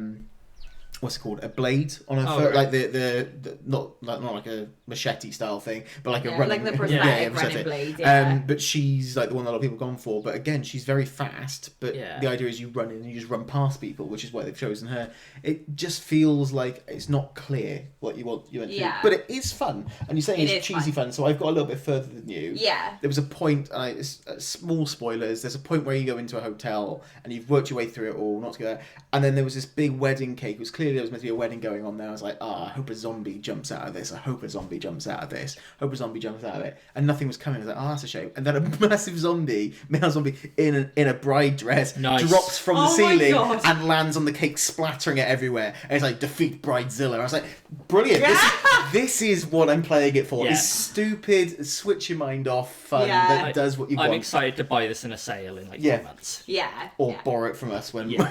what's it called? A blade on her Oh, foot, right. like the not like a machete style thing, but like a Yeah, running, like the prosthetic machete. running blade, yeah. But she's like the one that a lot of people have gone for. But again, she's very fast. But Yeah. the idea is you run in and you just run past people, which is why they've chosen her. It just feels like it's not clear what you want to do, Yeah. but it is fun. And you're saying It it's is cheesy fun, so I've got a little bit further than you. Yeah. There was a point, small spoilers, there's a point where you go into a hotel and you've worked your way through it all, not together, and then there was this big wedding cake. It was clearly there was meant to be a wedding going on there. I was like, I hope a zombie jumps out of this. I hope a zombie jumps out of this. I hope a zombie jumps out of it. And nothing was coming. I was like, that's a shame. And then a massive male zombie in a bride dress Nice. drops from the Oh my ceiling God. and lands on the cake, splattering it everywhere. And it's like, defeat Bridezilla. I was like, brilliant. This is what I'm playing it for. Yeah. It's stupid, switch your mind off fun Yeah. that does what you I'm want. excited to buy this in a sale in like Yeah. 3 months. Yeah. Or yeah. borrow it from us when... Yeah.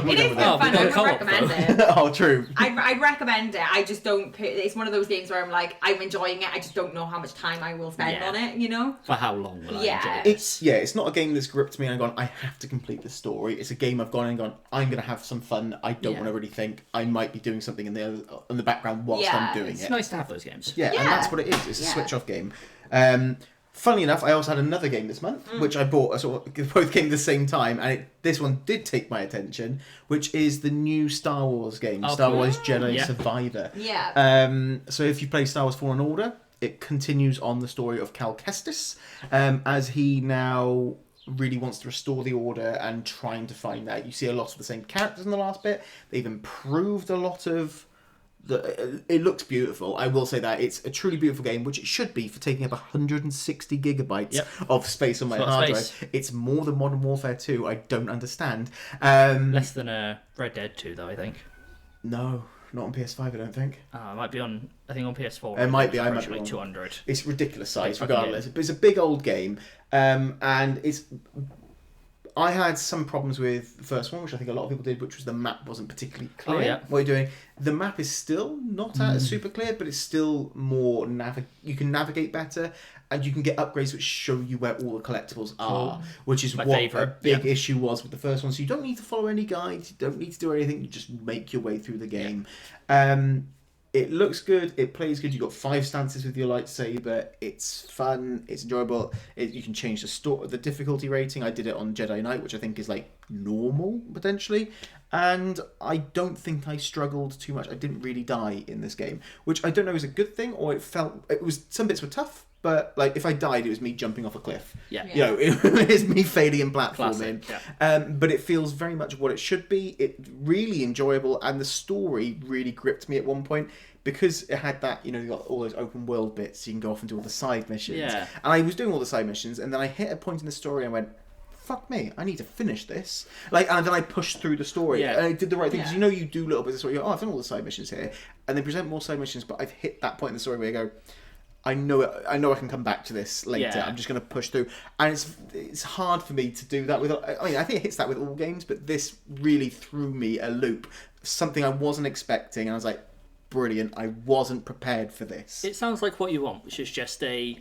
It is good Oh, fun. we got I a would co-op, recommend though. it. Oh, true. I'd recommend it. I just don't. It's one of those games where I'm like, I'm enjoying it. I just don't know how much time I will spend Yeah. on it. You know? For how long will I Yeah. enjoy it? It's not a game that's gripped me and gone, I have to complete the story. It's a game I've gone and gone, I'm going to have some fun. I don't Yeah. want to really think. I might be doing something in the background whilst Yeah, I'm doing It's it. nice to have those games. Yeah, Yeah. and that's what it is. It's a Yeah. switch off game. Funnily enough, I also had another game this month, which I bought. Both came at the same time, and this one did take my attention, which is the new Star Wars game, Oh, Star cool. Wars Jedi Yeah. Survivor. Yeah. So if you play Star Wars Fallen Order, it continues on the story of Cal Kestis, as he now really wants to restore the order and trying to find that. You see a lot of the same characters in the last bit. They've improved a lot of... It looks beautiful. I will say that it's a truly beautiful game, which it should be for taking up 160 gigabytes Yep. of space on my It's a lot of hard space. drive. It's more than Modern Warfare 2. I don't understand. Less than Red Dead 2, though, I think. No, not on PS5. I don't think. It might be on, I think on PS4. It might be, I might be originally wrong. 200. It's ridiculous size, Like, fucking regardless. But it's a big old game, and it's. I had some problems with the first one, which I think a lot of people did, which was the map wasn't particularly clear. Oh, yeah. What you're doing, the map is still not super clear, but it's still more you can navigate better, and you can get upgrades which show you where all the collectibles are, which is My what favourite, a big yeah. issue was with the first one. So you don't need to follow any guides, you don't need to do anything, you just make your way through the game. It looks good, it plays good, you've got 5 stances with your lightsaber, it's fun, it's enjoyable, you can change the difficulty rating. I did it on Jedi Knight, which I think is like normal, potentially, and I don't think I struggled too much. I didn't really die in this game, which I don't know is a good thing, or some bits were tough, but like if I died, it was me jumping off a cliff. Yeah. You know, it was me failing in platforming. Classic, yeah. But it feels very much what it should be. It really enjoyable, and the story really gripped me at one point because it had that, you know, you got all those open world bits. You can go off and do all the side missions. Yeah. And I was doing all the side missions, and then I hit a point in the story and went, fuck me, I need to finish this. And then I pushed through the story, Yeah. and I did the right thing, because Yeah. you know you do little bits of story, you go, oh, I've done all the side missions here, and they present more side missions, but I've hit that point in the story where you go, I know I can come back to this later. Yeah. I'm just going to push through, and it's hard for me to do that with. I mean, I think it hits that with all games, but this really threw me a loop. Something I wasn't expecting, and I was like, brilliant. I wasn't prepared for this. It sounds like what you want, which is just a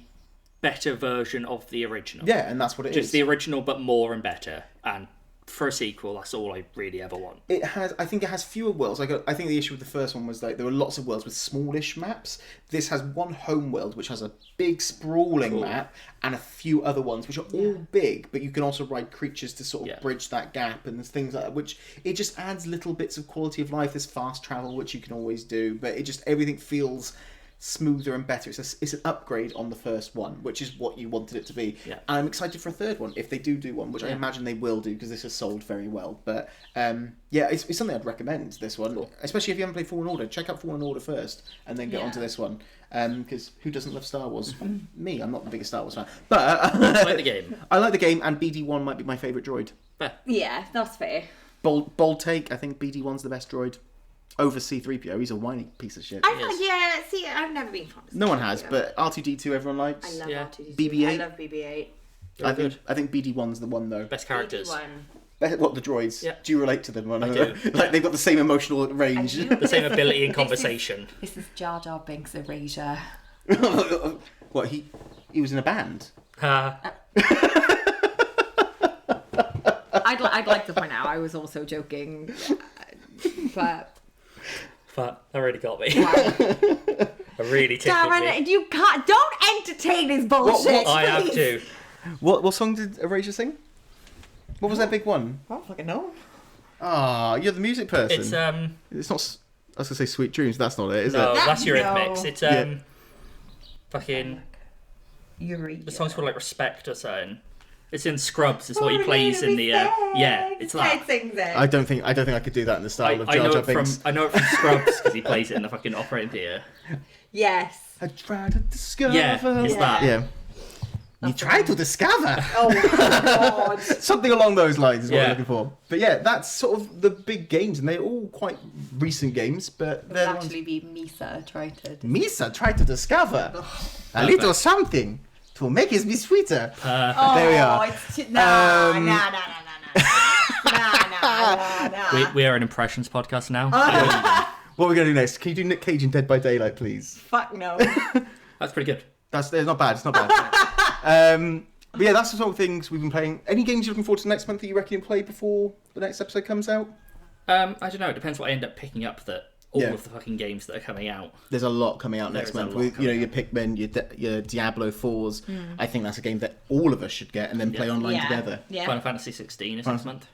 better version of the original. Yeah, and that's what it is. Just the original, but more and better. And for a sequel, that's all I really ever want. I think it has fewer worlds. I think the issue with the first one was that there were lots of worlds with smallish maps. This has one home world which has a big sprawling map and a few other ones which are all big, but you can also ride creatures to sort of bridge that gap, and there's things like that, which it just adds little bits of quality of life. There's fast travel, which you can always do, but everything feels smoother and better. It's an upgrade on the first one, which is what you wanted it to be. Yeah. And I'm excited for a third one if they do one, which I imagine they will do because this has sold very well. But it's something I'd recommend, this one, especially if you haven't played Fallen Order. Check out Fallen Order first and then get onto this one, because who doesn't love Star Wars? Me, I'm not the biggest Star Wars fan, but I like the game. I like the game, and BD1 might be my favourite droid. Yeah, that's fair. Bold take, I think BD1's the best droid. over C-3PO. He's a whiny piece of shit. See, I've never been fond of No one has, C-3PO. but R2-D2 everyone I likes. love Yeah. R2-D2. BB-8. I love BB-8. I think BD1's the one though. Best characters. BD1. What, the droids? Yeah. Do you relate to them? I do. Like they've got the same emotional range. I do. The same ability in conversation. This is Jar Jar Binks Erasure. What, he was in a band? I'd like to point out I was also joking, but But that really got me. wow. That really tickled me. Darren, you don't entertain his bullshit. I have please. to. What song did Erasure sing? What was that big one? I don't fucking know. Ah, you're the music person. It's It's not. I was gonna say Sweet Dreams. That's not it, is no, it? that's your No. mix. It's Yeah. fucking Eureka. the song's called like Respect or something. It's in Scrubs. It's what he plays in the yeah. It's Ted that. sings it. I don't think I could do that in the style of I Jar know Jar it from Binks. Scrubs because he plays it in the fucking operating theatre. Yes. I try to discover. Yeah, it's that. Yeah. You try to discover. Oh my god. Something along those lines is what Yeah. I'm looking for. But yeah, that's sort of the big games, and they're all quite recent games. But It would they're the ones- actually be Misa tried to. Misa tried to discover a little something to make it be sweeter. Oh, There we are. Nah. We are an impressions podcast now. What are we going to do next? Can you do Nick Cage in Dead by Daylight, please? Fuck no. That's pretty good. It's not bad. It's not bad. But yeah, that's the sort of things we've been playing. Any games you're looking forward to next month that you reckon you'll play before the next episode comes out? I don't know. It depends what I end up picking up. That all Yeah. of the fucking games that are coming out. There's a lot coming out There next is a month. lot With, coming your Pikmin, your Diablo 4s. I think that's a game that all of us should get and then play online Yeah. together. Yeah. Final Fantasy 16 is next month.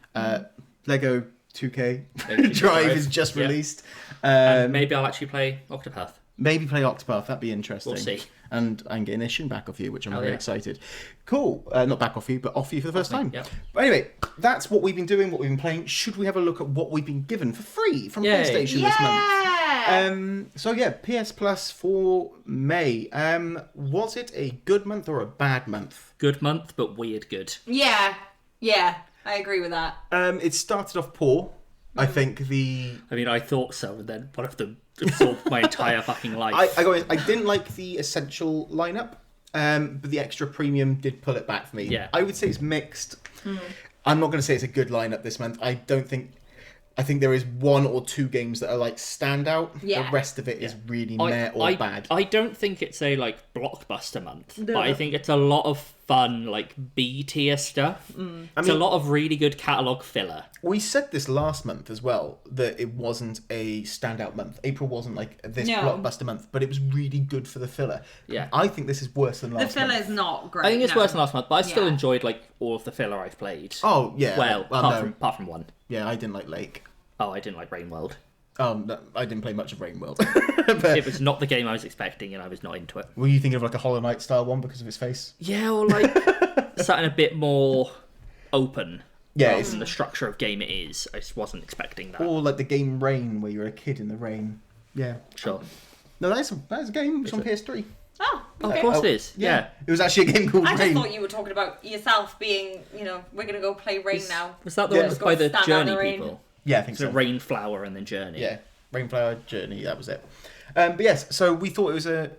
Lego 2K Lego 2K Drive Drive. is just Yeah. released. And maybe I'll actually play Octopath. Maybe play Octopath. That'd be interesting. We'll see. And I'm getting a shin back off you, which I'm Hell very yeah. excited. Cool. Not back off you, but off you for the first time. Yep. But anyway, that's what we've been doing, what we've been playing. Should we have a look at what we've been given for free from Yay. PlayStation this month? Yeah. So yeah, PS Plus for May. Was it a good month or a bad month? Good month, but weird good. Yeah. Yeah. I agree with that. It started off poor. I think I mean, I thought so, and then one of them absorbed my entire fucking life. I didn't like the essential lineup, but the extra premium did pull it back for me. Yeah. I would say it's mixed. I'm not going to say it's a good lineup this month. I think there is one or two games that are like standout. Yeah. The rest of it is really meh or bad. I don't think it's a like blockbuster month, No. but I think it's a lot of fun like B tier stuff. It's a lot of really good catalog filler. We said this last month as well, that it wasn't a standout month. April wasn't like this No. blockbuster month, but it was really good for the filler. Yeah. I think this is worse than The last month. filler's not great. I think it's no. worse than last month, but I still Yeah. enjoyed like all of the filler I've played. Oh, yeah. well, no. apart from one. Yeah, I didn't like Lake. Oh, I didn't like Rain World. No, I didn't play much of Rain World. It was not the game I was expecting, and I was not into it. Were you thinking of like a Hollow Knight style one because of its face? Yeah, or like something a bit more open. Yeah, rather it's- than the structure of game it is. I just wasn't expecting that. Or like the game Rain, where you're a kid in the rain. Yeah. Sure. No, that is a game. It's on it? PS3. Oh, Oh, okay. of course it is. Yeah. It was actually a game called I just Rain. thought you were talking about yourself being, we're going to go play Rain now. Was that the Yeah. one that was by the Stand out Journey in the rain. people? Yeah, I think So so. Rain Flower and then Journey. Yeah, Rainflower Journey. That was it. But yes, so we thought it was a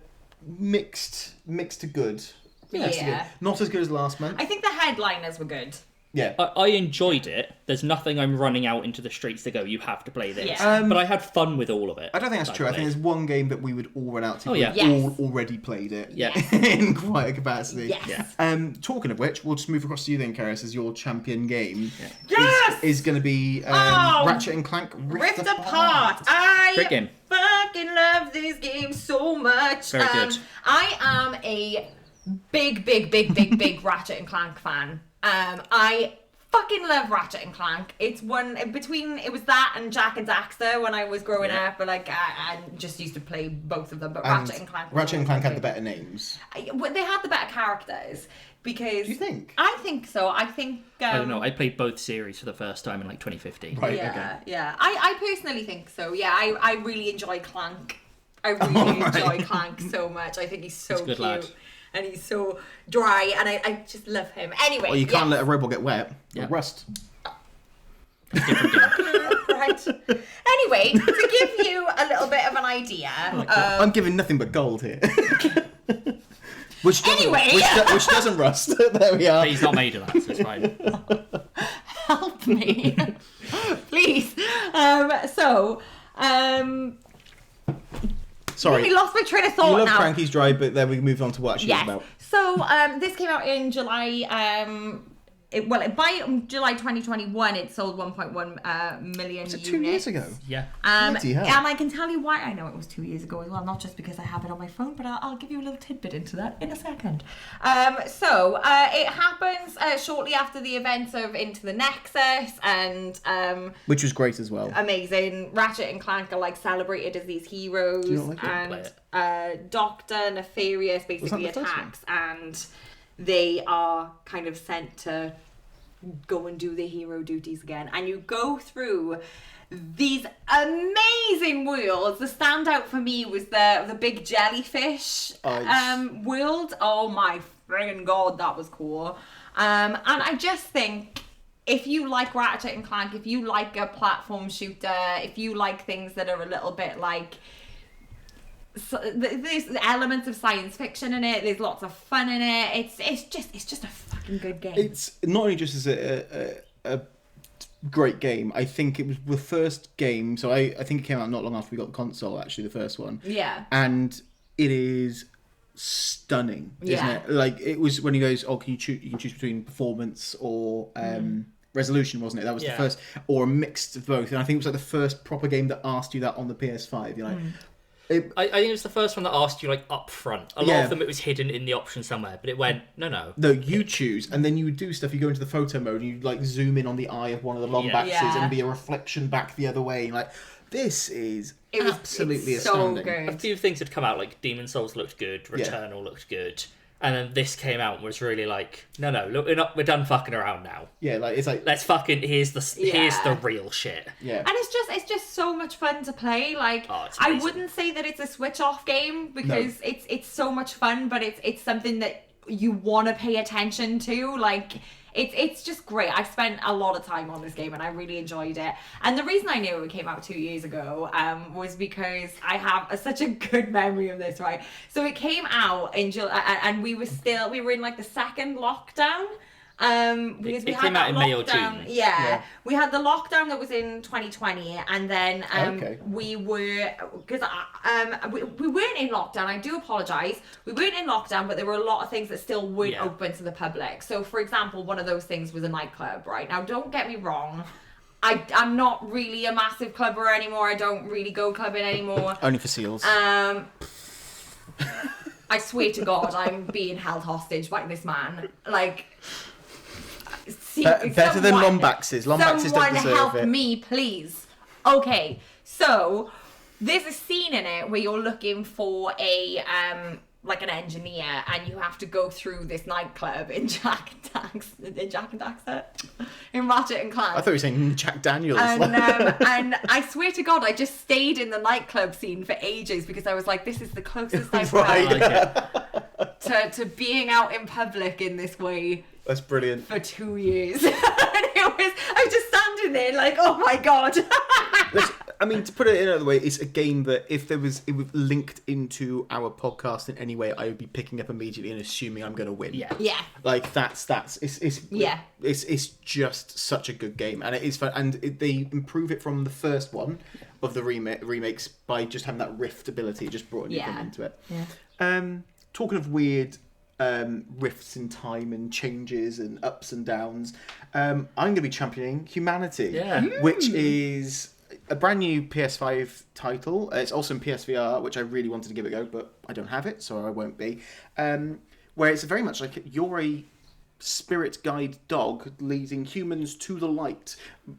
mixed to good. Mixed to Yeah. good. Not as good as last month. I think the headliners were good. Yeah. I enjoyed it. There's nothing I'm running out into the streets to go, you have to play this. Yeah. But I had fun with all of it. I don't think that's true. I think there's one game that we would all run out to. Oh, yeah. We've all Yes. already played it. Yeah. in quite a capacity. Yes. Yeah. Talking of which, we'll just move across to you then, Karis, as your champion game. Yes! Is going to be Oh! Ratchet and Clank Rift Apart. I Great game. fucking love this game so much. Very good. I am a big Ratchet and Clank fan. I fucking love Ratchet and Clank. It's one between it was that and Jack and Daxter when I was growing Yeah. up, but like I just used to play both of them. But And Ratchet and Clank. was Ratchet and always Clank my had the favourite. better names. Well, they had the better characters because. Do you think? I think so. I think. I don't know. I played both series for the first time in like 2015. Right. Yeah, okay. yeah. I personally think so. Yeah, I really enjoy Clank. I really right. enjoy Clank so much. I think he's so He's a good cute. lad. And he's so dry, and I just love him. Anyway, Well, you can't yes. let a robot get wet. Yeah. Rust. Different game. Right. Anyway, to give you a little bit of an idea. I'm giving nothing but gold here. Which doesn't rust. There we are. But he's not made of that, so it's fine. Help me. Please. Sorry. We lost my train of thought You love now. Cranky's Drive, but then we moved on to what she was about. So this came out in July. By July 2021, it sold 1.1 million Was it units. 2 years ago? Yeah. Bloody hell. And I can tell you why I know it was 2 years ago as well, not just because I have it on my phone, but I'll give you a little tidbit into that in a second. It happens shortly after the events of Into the Nexus, and Which was great as well. amazing. Ratchet and Clank are like celebrated as these heroes, Do you not like it? and Doctor Nefarious basically the first attacks, and they are kind of sent to go and do the hero duties again. And you go through these amazing worlds. The standout for me was the big jellyfish world. Oh my friggin' god, that was cool. And I just think, if you like Ratchet and Clank, if you like a platform shooter, if you like things that are a little bit like, so there's elements of science fiction in it, there's lots of fun in it, it's just a fucking good game. It's not only just as a great game, I think it was the first game, so I think it came out not long after we got the console, actually, the first one. Yeah. And it is stunning, isn't it? Like, it was when he goes, you can choose between performance or resolution, wasn't it? That was the first, or a mix of both. And I think it was like the first proper game that asked you that on the PS5. You're like, I think it was the first one that asked you, like, up front. A lot of them, it was hidden in the option somewhere, but it went, no, you choose, and then you would do stuff. You go into the photo mode, and you like zoom in on the eye of one of the Lombaxes, and be a reflection back the other way. Like, this is absolutely astounding. So good. A few things had come out, like Demon Souls looked good, Returnal looked good, and then this came out and was really like, no, look, we're done fucking around now. Yeah, like it's like, let's fucking here's the real shit. Yeah, and it's just so much fun to play. Like, it's I amazing. wouldn't say that it's a switch off game, because it's so much fun, but it's something that you want to pay attention to. Like, it's just great. I spent a lot of time on this game and I really enjoyed it. And the reason I knew it came out 2 years ago was because I have such a good memory of this, right? So it came out in July, and we were in like the second lockdown. Because we it had came out that in May or lockdown. June. Yeah, we had the lockdown that was in 2020, and then we were, because we weren't in lockdown. I do apologise. We weren't in lockdown, but there were a lot of things that still weren't open to the public. So, for example, one of those things was a nightclub. Right now, don't get me wrong. I'm not really a massive clubber anymore. I don't really go clubbing anymore. only for seals. I swear to God, I'm being held hostage by this man. Like, better than Lombaxes. Lombaxes don't deserve help it. me, please. Okay, so there's a scene in it where you're looking for a like an engineer, and you have to go through this nightclub in Jack and Daxter, in Ratchet and Clank. I thought you were saying Jack Daniels. And I swear to God, I just stayed in the nightclub scene for ages, because I was like, this is the closest I've come to being out in public in this way. That's brilliant. For 2 years. And I was just standing there like, oh my God. I mean, to put it in another way, it's a game that if it was linked into our podcast in any way, I would be picking up immediately and assuming I'm going to win. Yeah. Like it's just such a good game, and it is fun. And they improve it from the first one of the remakes by just having that rift ability, just brought a new thing into it. Yeah. Talking of weird rifts in time and changes and ups and downs, I'm going to be championing Humanity, which is a brand new PS5 title. It's also in PSVR, which I really wanted to give it a go, but I don't have it, so I won't be. Where it's very much like you're a spirit guide dog leading humans to the light,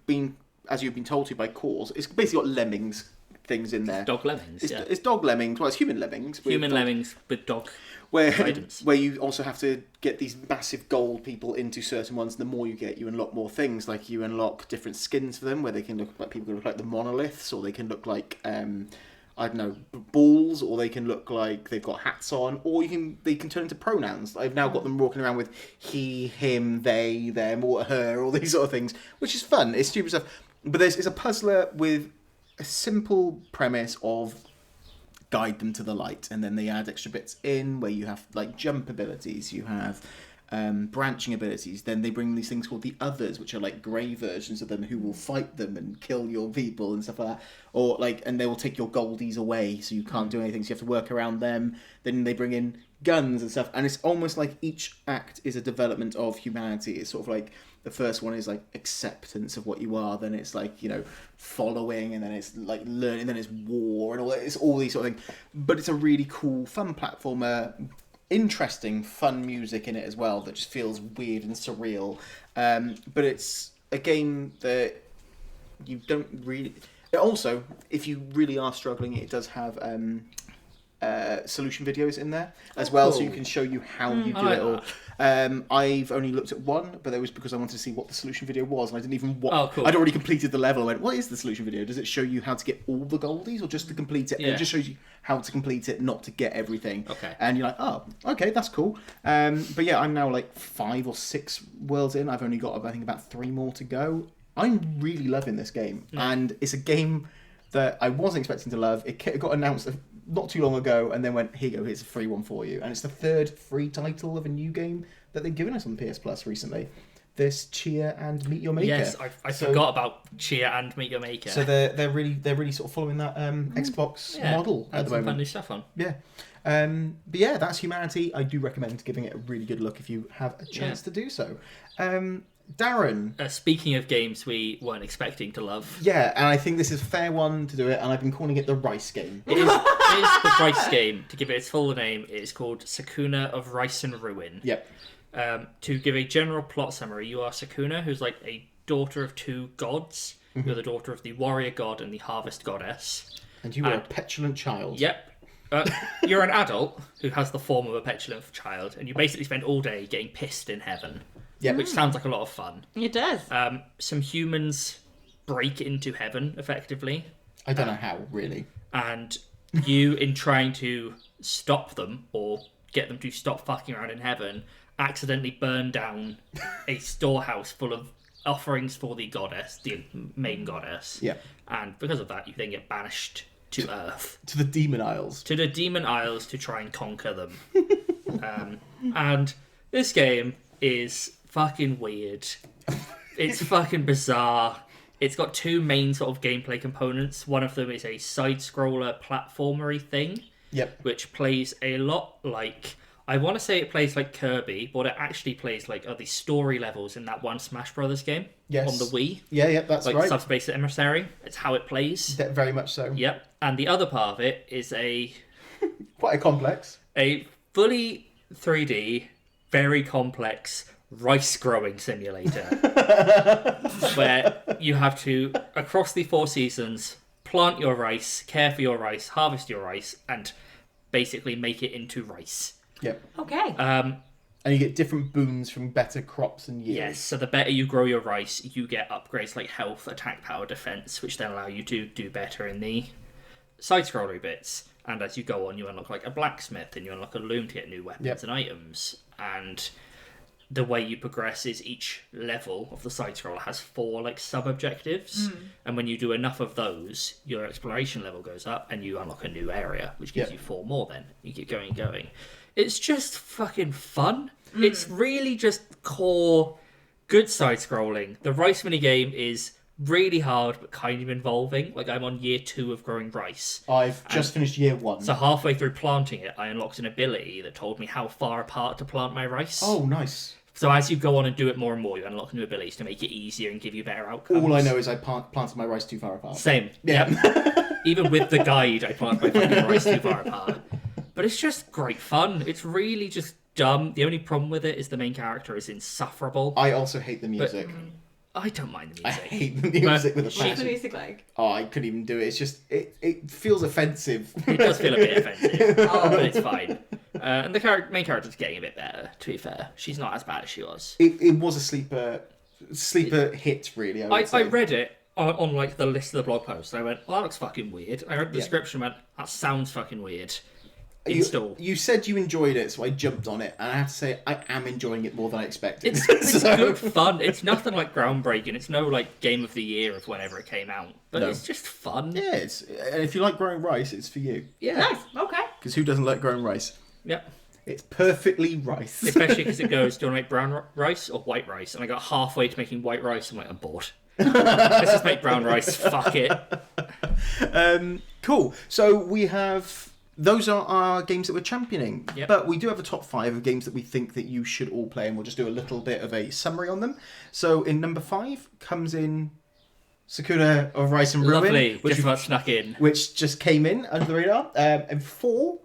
being, as you've been told to by Cores. It's basically got lemmings things in there. Dog lemmings, It's dog lemmings, well, it's human lemmings. Lemmings with dog where guidance. Where you also have to get these massive gold people into certain ones. And the more you get, you unlock more things. Like you unlock different skins for them, where they can look like people can look like the monoliths, or they can look like I don't know, balls, or they can look like they've got hats on, or they can turn into pronouns. I've now got them walking around with he, him, they, them, or her, all these sort of things, which is fun. It's stupid stuff. But it's a puzzler with a simple premise of guide them to the light, and then they add extra bits in where you have like jump abilities, you have branching abilities. Then they bring these things called the others, which are like grey versions of them who will fight them and kill your people and stuff like that. Or like, and they will take your goldies away, so you can't do anything. So you have to work around them. Then they bring in guns and stuff, and it's almost like each act is a development of humanity. It's sort of like the first one is like acceptance of what you are. Then it's like, you know, following, and then it's like learning. And then it's war and all that. It's all these sort of things. But it's a really cool, fun platformer. Interesting, fun music in it as well that just feels weird and surreal. But it's a game that you don't really... Also, if you really are struggling, it does have solution videos in there as well, so you can show you how you do it all. I've only looked at one, but that was because I wanted to see what the solution video was, and I didn't even I'd already completed the level. I went, what is the solution video? Does it show you how to get all the goldies, or just to complete it? Yeah. It just shows you how to complete it, not to get everything. Okay. And you're like, oh, okay, that's cool. But yeah, I'm now like 5 or 6 worlds in. I've only got, I think, about 3 more to go. I'm really loving this game, and it's a game that I wasn't expecting to love. It got announced not too long ago, and then went, here you go, here's a free one for you. And it's the 3rd free title of a new game that they've given us on PS Plus recently. This Cheer and Meet Your Maker. Yes, I forgot about Cheer and Meet Your Maker. So they're really sort of following that Xbox model at the moment. Fun new stuff on. Yeah. But yeah, that's Humanity. I do recommend giving it a really good look if you have a chance to do so. Darren. Speaking of games we weren't expecting to love. Yeah, and I think this is a fair one to do it, and I've been calling it the Rice Game. It is the Rice Game. To give it its full name, it is called Sakuna of Rice and Ruin. Yep. To give a general plot summary, you are Sakuna, who's like a daughter of 2 gods. You're the daughter of the warrior god and the harvest goddess. And you were a petulant child. Yep. You're an adult who has the form of a petulant child, and you basically spend all day getting pissed in heaven. Yeah. Which sounds like a lot of fun. It does. Some humans break into heaven, effectively. I don't know how, really. And you, in trying to stop them, or get them to stop fucking around in heaven, accidentally burn down a storehouse full of offerings for the goddess, the main goddess. Yeah. And because of that, you then get banished to Earth. To the Demon Isles. To the Demon Isles to try and conquer them. And this game is fucking weird. It's fucking bizarre. It's got 2 main sort of gameplay components. One of them is a side-scroller platformery thing. Yep. Which plays a lot like... I want to say it plays like Kirby, but it actually plays like the story levels in that one Smash Brothers game. Yes. On the Wii. Yeah, that's like right. Subspace Emissary. It's how it plays. Very much so. Yep. And the other part of it is quite a complex. A fully 3D, very complex rice growing simulator where you have to, across the 4 seasons, plant your rice, care for your rice, harvest your rice, and basically make it into rice. Yep. Okay. And you get different boons from better crops and yields. Yes, so the better you grow your rice, you get upgrades like health, attack power, defense, which then allow you to do better in the side-scrollery bits. And as you go on, you unlock like a blacksmith, and you unlock a loom to get new weapons and items. And the way you progress is each level of the side-scroller has 4 like sub-objectives. And when you do enough of those, your exploration level goes up, and you unlock a new area, which gives you 4 more then. You keep going and going. It's just fucking fun. It's really just core good side-scrolling. The rice minigame is really hard, but kind of involving. Like, I'm on year 2 of growing rice. I've just finished year 1. So halfway through planting it, I unlocked an ability that told me how far apart to plant my rice. Oh, nice. So as you go on and do it more and more, you unlock new abilities to make it easier and give you better outcomes. All I know is I planted my rice too far apart. Same. Yeah. Yep. Even with the guide, I planted my fucking rice too far apart. But it's just great fun. It's really just dumb. The only problem with it is the main character is insufferable. I also hate the music. I don't mind the I music. hate the music with a What's the passion. music like? Oh, I couldn't even do it. It's just, it feels offensive. It does feel a bit offensive, but it's fine. And the main character's getting a bit better, to be fair. She's not as bad as she was. It was a sleeper hit, really, I would say. I read it on like the list of the blog posts. I went, well, that looks fucking weird. I read the description and went, that sounds fucking weird. install. You said you enjoyed it, so I jumped on it, and I have to say I am enjoying it more than I expected. It's good fun. It's nothing like groundbreaking. It's no like game of the year of whenever it came out, but No. it's just fun. Yeah, and if you like growing rice, it's for you. Yeah. Nice. Okay. Because who doesn't like growing rice? Yep. It's perfectly rice. Especially because it goes, do you want to make brown rice or white rice? And I got halfway to making white rice. I'm like, I'm bored. Let's just make brown rice. Fuck it. Cool. So we have... Those are our games that we're championing. Yep. But we do have a top 5 of games that we think that you should all play, and we'll just do a little bit of a summary on them. So in number 5 comes in Sakura of Rice and Ruin. Lovely. Just about snuck in. Which just came in under the radar. And 4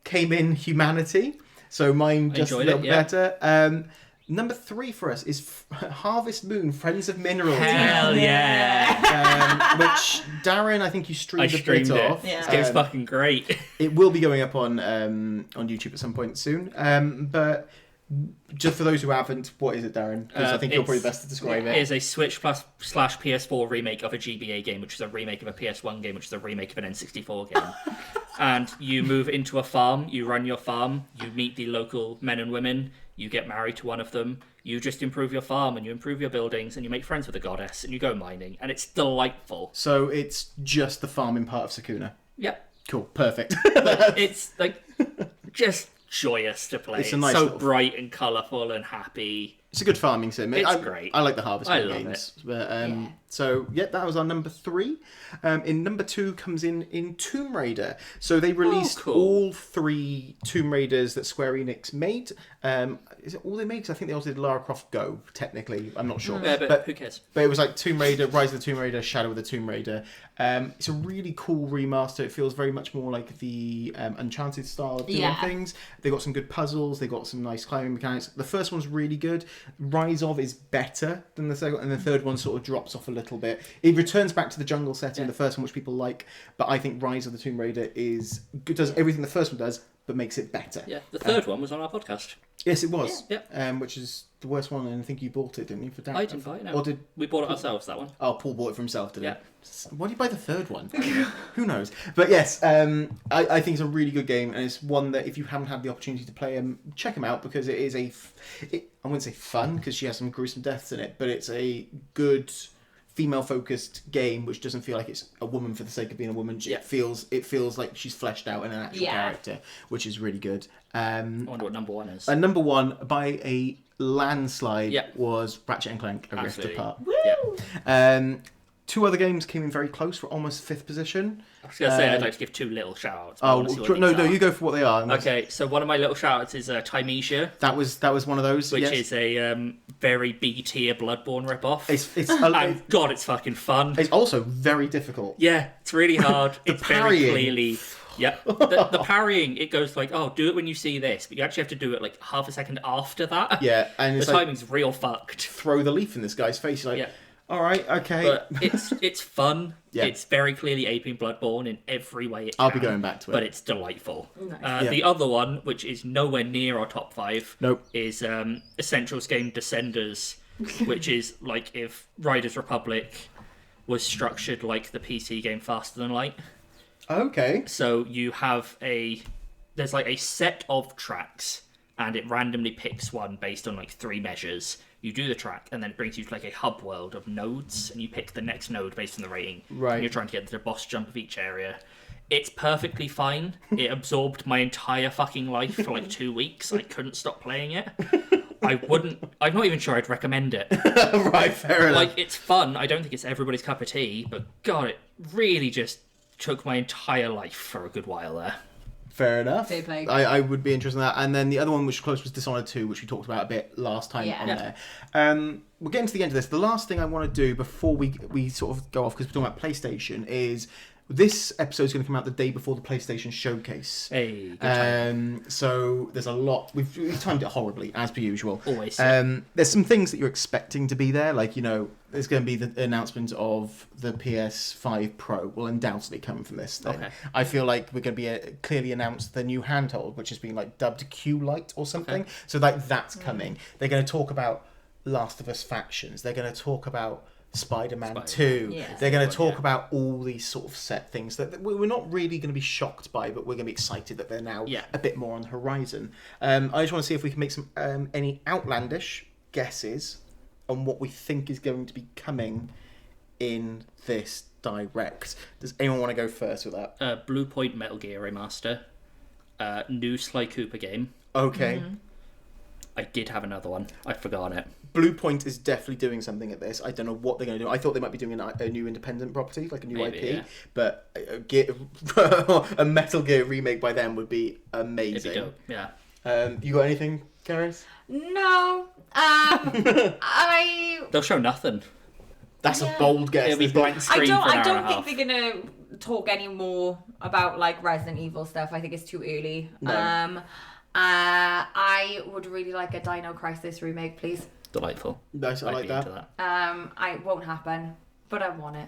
came in Humanity. So mine just a Enjoyed little it, bit yeah. better. Number 3 for us is Harvest Moon, Friends of Minerals. Hell yeah. Which, Darren, I think you I streamed a streamed bit it. off. Yeah. This game's fucking great. It will be going up on YouTube at some point soon. But just for those who haven't, what is it, Darren? Because I think you're probably best to describe It it. is a Switch plus / PS4 remake of a GBA game, which is a remake of a PS1 game, which is a remake of an N64 game. And you move into a farm, you run your farm, you meet the local men and women, you get married to one of them, you just improve your farm and you improve your buildings and you make friends with the goddess and you go mining, and it's delightful. So it's just the farming part of Sakuna. Yep. Cool, perfect. It's like just joyous to play. It's a nice so little- bright and colourful and happy. It's a good farming sim. It's great. I like the Harvest I Moon love games. But, So, yeah, that was our number 3. In number 2 comes in Tomb Raider. So they released cool. all 3 Tomb Raiders that Square Enix made. Is it all they made? 'Cause I think they also did Lara Croft Go, technically. I'm not sure. Yeah, but who cares? But it was like Tomb Raider, Rise of the Tomb Raider, Shadow of the Tomb Raider. It's a really cool remaster. It feels very much more like the Uncharted style of doing Yeah. things. They got some good puzzles. They got some nice climbing mechanics. The first one's really good. Rise of is better than the second, and the third one sort of drops off a little bit. It returns back to the jungle setting, the first one, which people like. But I think Rise of the Tomb Raider does everything the first one does, but makes it better. Yeah, the third one was on our podcast. Yes, it was. Yeah. Which is the worst one, and I think you bought it, didn't you? For Dan? I didn't buy it, no. Or did We bought it ourselves, that one. Paul bought it for himself, did Yeah. he? Why did you buy the third one? Who knows? But yes, I think it's a really good game, and it's one that if you haven't had the opportunity to play them, check them out, because it is I wouldn't say fun, because she has some gruesome deaths in it, but it's a good female-focused game, which doesn't feel like it's a woman for the sake of being a woman. Yeah. It feels like she's fleshed out in an actual character, which is really good. I wonder what number 1 is. And number 1, by a landslide, Yeah. was Ratchet and Clank: A Rift Absolutely. Apart. Yeah. 2 other games came in very close for almost 5th position. I was going to say, I'd like to give 2 little shout-outs. but I Oh wanna see what no, these are. you go for what they are. Okay, so one of my little shout-outs is Timesia, That was one of those. which yes. is a very B-tier Bloodborne rip-off. It's And God, it's fucking fun. it's also very difficult. Yeah, it's really hard. It's very parrying. clearly... Yeah, the parrying, it goes like, oh, do it when you see this, but you actually have to do it like half a second after that. Yeah, and The it's like timing's real fucked. throw the leaf in this guy's face. You're like, Yeah. all right, okay. But it's fun. Yeah. It's very clearly aping Bloodborne in every way it I'll can. be going back to it. But it's delightful. Nice. Yeah. The other one, which is nowhere near our top 5, Nope. is Essentials game Descenders, which is like if Riders Republic was structured like the PC game Faster Than Light. Okay. So you have there's like a set of tracks, and it randomly picks one based on like 3 measures. You do the track, and then it brings you to like a hub world of nodes, and you pick the next node based on the rating. Right. And you're trying to get the boss jump of each area. It's perfectly fine. It absorbed my entire fucking life for like 2 weeks. I couldn't stop playing it. I'm not even sure I'd recommend it. Right, fair enough. Like, it's fun. I don't think it's everybody's cup of tea, but God, it really just took my entire life for a good while there. Fair enough. Fair play. I would be interested in that. And then the other one which was close was Dishonored 2, which we talked about a bit last time Yeah. on Yeah. there. We're getting to the end of this. The last thing I want to do before we sort of go off, because we're talking about PlayStation, is this episode is going to come out the day before the PlayStation Showcase. Hey, good time. So there's a lot. We've timed it horribly, as per usual. Always. There's some things that you're expecting to be there, like, there's going to be the announcement of the PS5 Pro will undoubtedly come from this thing. Okay. I feel like we're going to be clearly announced the new handheld, which has been like dubbed Q-Lite or something. Okay. So like that's coming. They're going to talk about Last of Us factions. They're going to talk about Spider-Man 2. Yes. They're going to talk Yeah. about all these sort of set things that we're not really going to be shocked by, but we're going to be excited that they're now Yeah. a bit more on the horizon. I just want to see if we can make some any outlandish guesses on what we think is going to be coming in this direct. Does anyone want to go first with that? Blue Point Metal Gear Remaster. New Sly Cooper game. Okay. Mm-hmm. I did have another one. I've forgotten it. Blue Point is definitely doing something at this. I don't know what they're going to do. I thought they might be doing a new independent property, like a new Maybe, IP. yeah. But a Metal Gear remake by them would be amazing. It'd be dope. Yeah. You got anything, Gareth? No. They'll show nothing. That's Yeah. a bold guess. It'll be isn't it? blank screen for an hour I and don't a think half. they're gonna talk any more about like Resident Evil stuff. I think it's too early. No. I would really like a Dino Crisis remake, please. Delightful. Nice, I I'd like be that. into that. I won't happen, but I want it.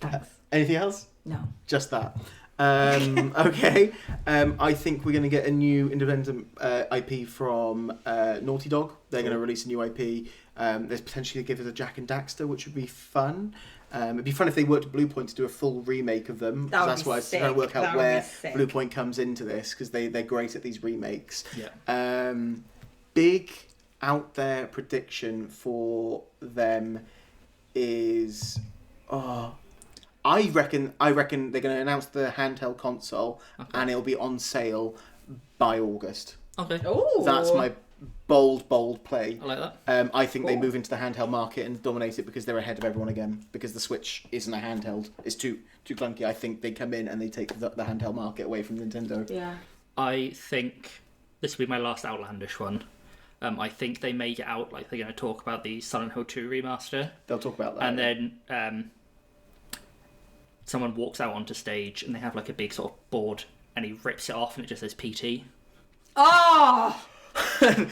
Thanks. Anything else? No. Just that. Okay. I think we're going to get a new independent IP from Naughty Dog. They're going to release a new IP. There's potentially give us a Jak and Daxter, which would be fun. It'd be fun if they worked with Blue Point to do a full remake of them. That would That's be why I was trying sick. to work That out would be where sick. Blue Point comes into this, because they're great at these remakes. Yeah. Big out there prediction for them is... I reckon they're going to announce the handheld console, and it'll be on sale by August. Okay. Oh. That's my bold play. I like that. I think they Cool. move into the handheld market and dominate it because they're ahead of everyone again. Because the Switch isn't a handheld; it's too clunky. I think they come in and they take the handheld market away from Nintendo. Yeah. I think this will be my last outlandish one. I think they make it out like they're going to talk about the Silent Hill 2 remaster, They'll talk about that. and then someone walks out onto stage and they have like a big sort of board, and he rips it off and it just says PT. Oh. They reverse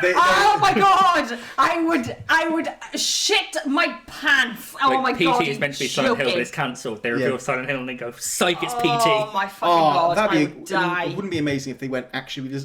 it. Oh my god! I would shit my pants. Oh Like, my PT god! is meant to be Silent Hill, but it's cancelled. They reveal Yeah. Silent Hill and they go, psych, it's Oh PT. my fucking god! I would It die. wouldn't be amazing if they went. Actually,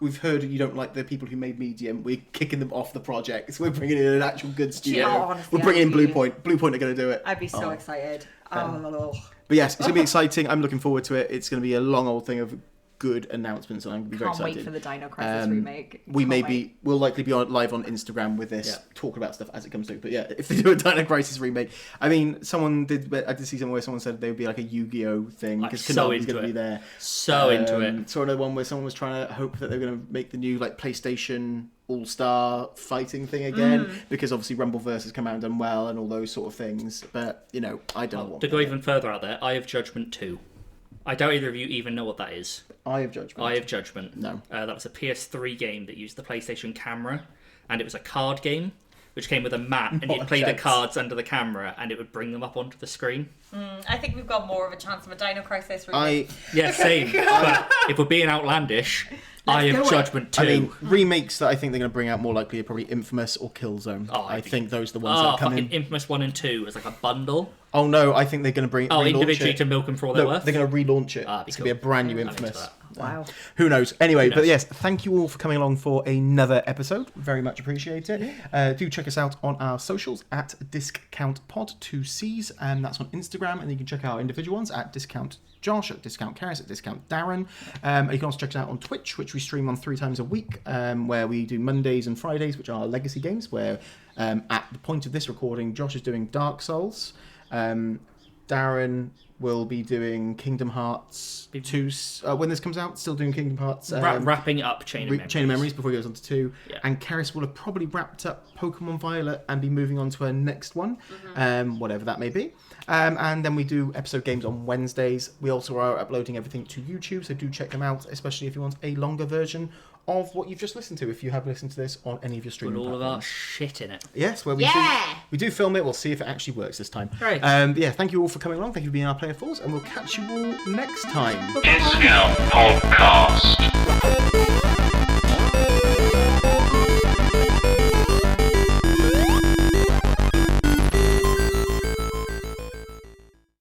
we've heard you don't like the people who made Medium. We're kicking them off the project. So we're bringing in an actual good studio. Yeah, honestly, we're bringing in I'd Blue be- Point. Blue Point are going to do it. I'd be so excited. Oh. But yes, it's going to be exciting. I'm looking forward to it. It's going to be a long old thing of good announcements, and I'm going to be very Can't excited. wait for the Dino Crisis remake. We'll likely be live on Instagram with this, Yeah. talking about stuff as it comes through. But yeah, if they do a Dino Crisis remake, I mean, I did see somewhere where someone said they would be like a Yu-Gi-Oh thing, I'm because so Konami's into going to be it. there. So into it. Saw another one where someone was trying to hope that they were going to make the new like PlayStation All-Star fighting thing again, because obviously Rumbleverse has come out and done well and all those sort of things. But you know, I don't know what. To go even further out there, Eye of Judgment 2. I doubt either of you even know what that is. Eye of Judgment. Eye of Judgment. No. That was a PS3 game that used the PlayStation camera, and it was a card game, which came with a map, and you'd Not play the chance. cards under the camera, and it would bring them up onto the screen. I think we've got more of a chance of a Dino Crisis remake. Yeah, same. But if we're being outlandish, Eye do of it. Judgment 2. I mean, remakes that I think they're going to bring out more likely are probably Infamous or Killzone. Oh, I I'd be- think those are the ones that come fucking in. Infamous 1 and 2 as like a bundle. Oh no, I think they're going to bring. relaunch Individually it. to milk them for all they're No, worth. they're going to relaunch it. Ah, be It's going to be a cool. brand new I'm into Infamous. that. Wow. Who knows? Anyway, Who but knows? yes, thank you all for coming along for another episode. Very much appreciate it. Do check us out on our socials at DiscountPod, 2 C's, and that's on Instagram. And you can check out our individual ones at Discount Josh, at Discount Karis, at Discount Darren. You can also check us out on Twitch, which we stream on 3 times a week, where we do Mondays and Fridays, which are legacy games, where at the point of this recording, Josh is doing Dark Souls. Darren will be doing Kingdom Hearts 2. When this comes out, still doing Kingdom Hearts. Wrapping up Chain of Memories. Before he goes on to 2. Yeah. And Karis will have probably wrapped up Pokemon Violet and be moving on to her next one, whatever that may be. And then we do episode games on Wednesdays. We also are uploading everything to YouTube, so do check them out, especially if you want a longer version of what you've just listened to, if you have listened to this on any of your streaming With all of our platforms. shit in it. Yes, where we do film it. We'll see if it actually works this time. Right. But yeah, thank you all for coming along. Thank you for being our Player Force, and we'll catch you all next time. Discount Podcast.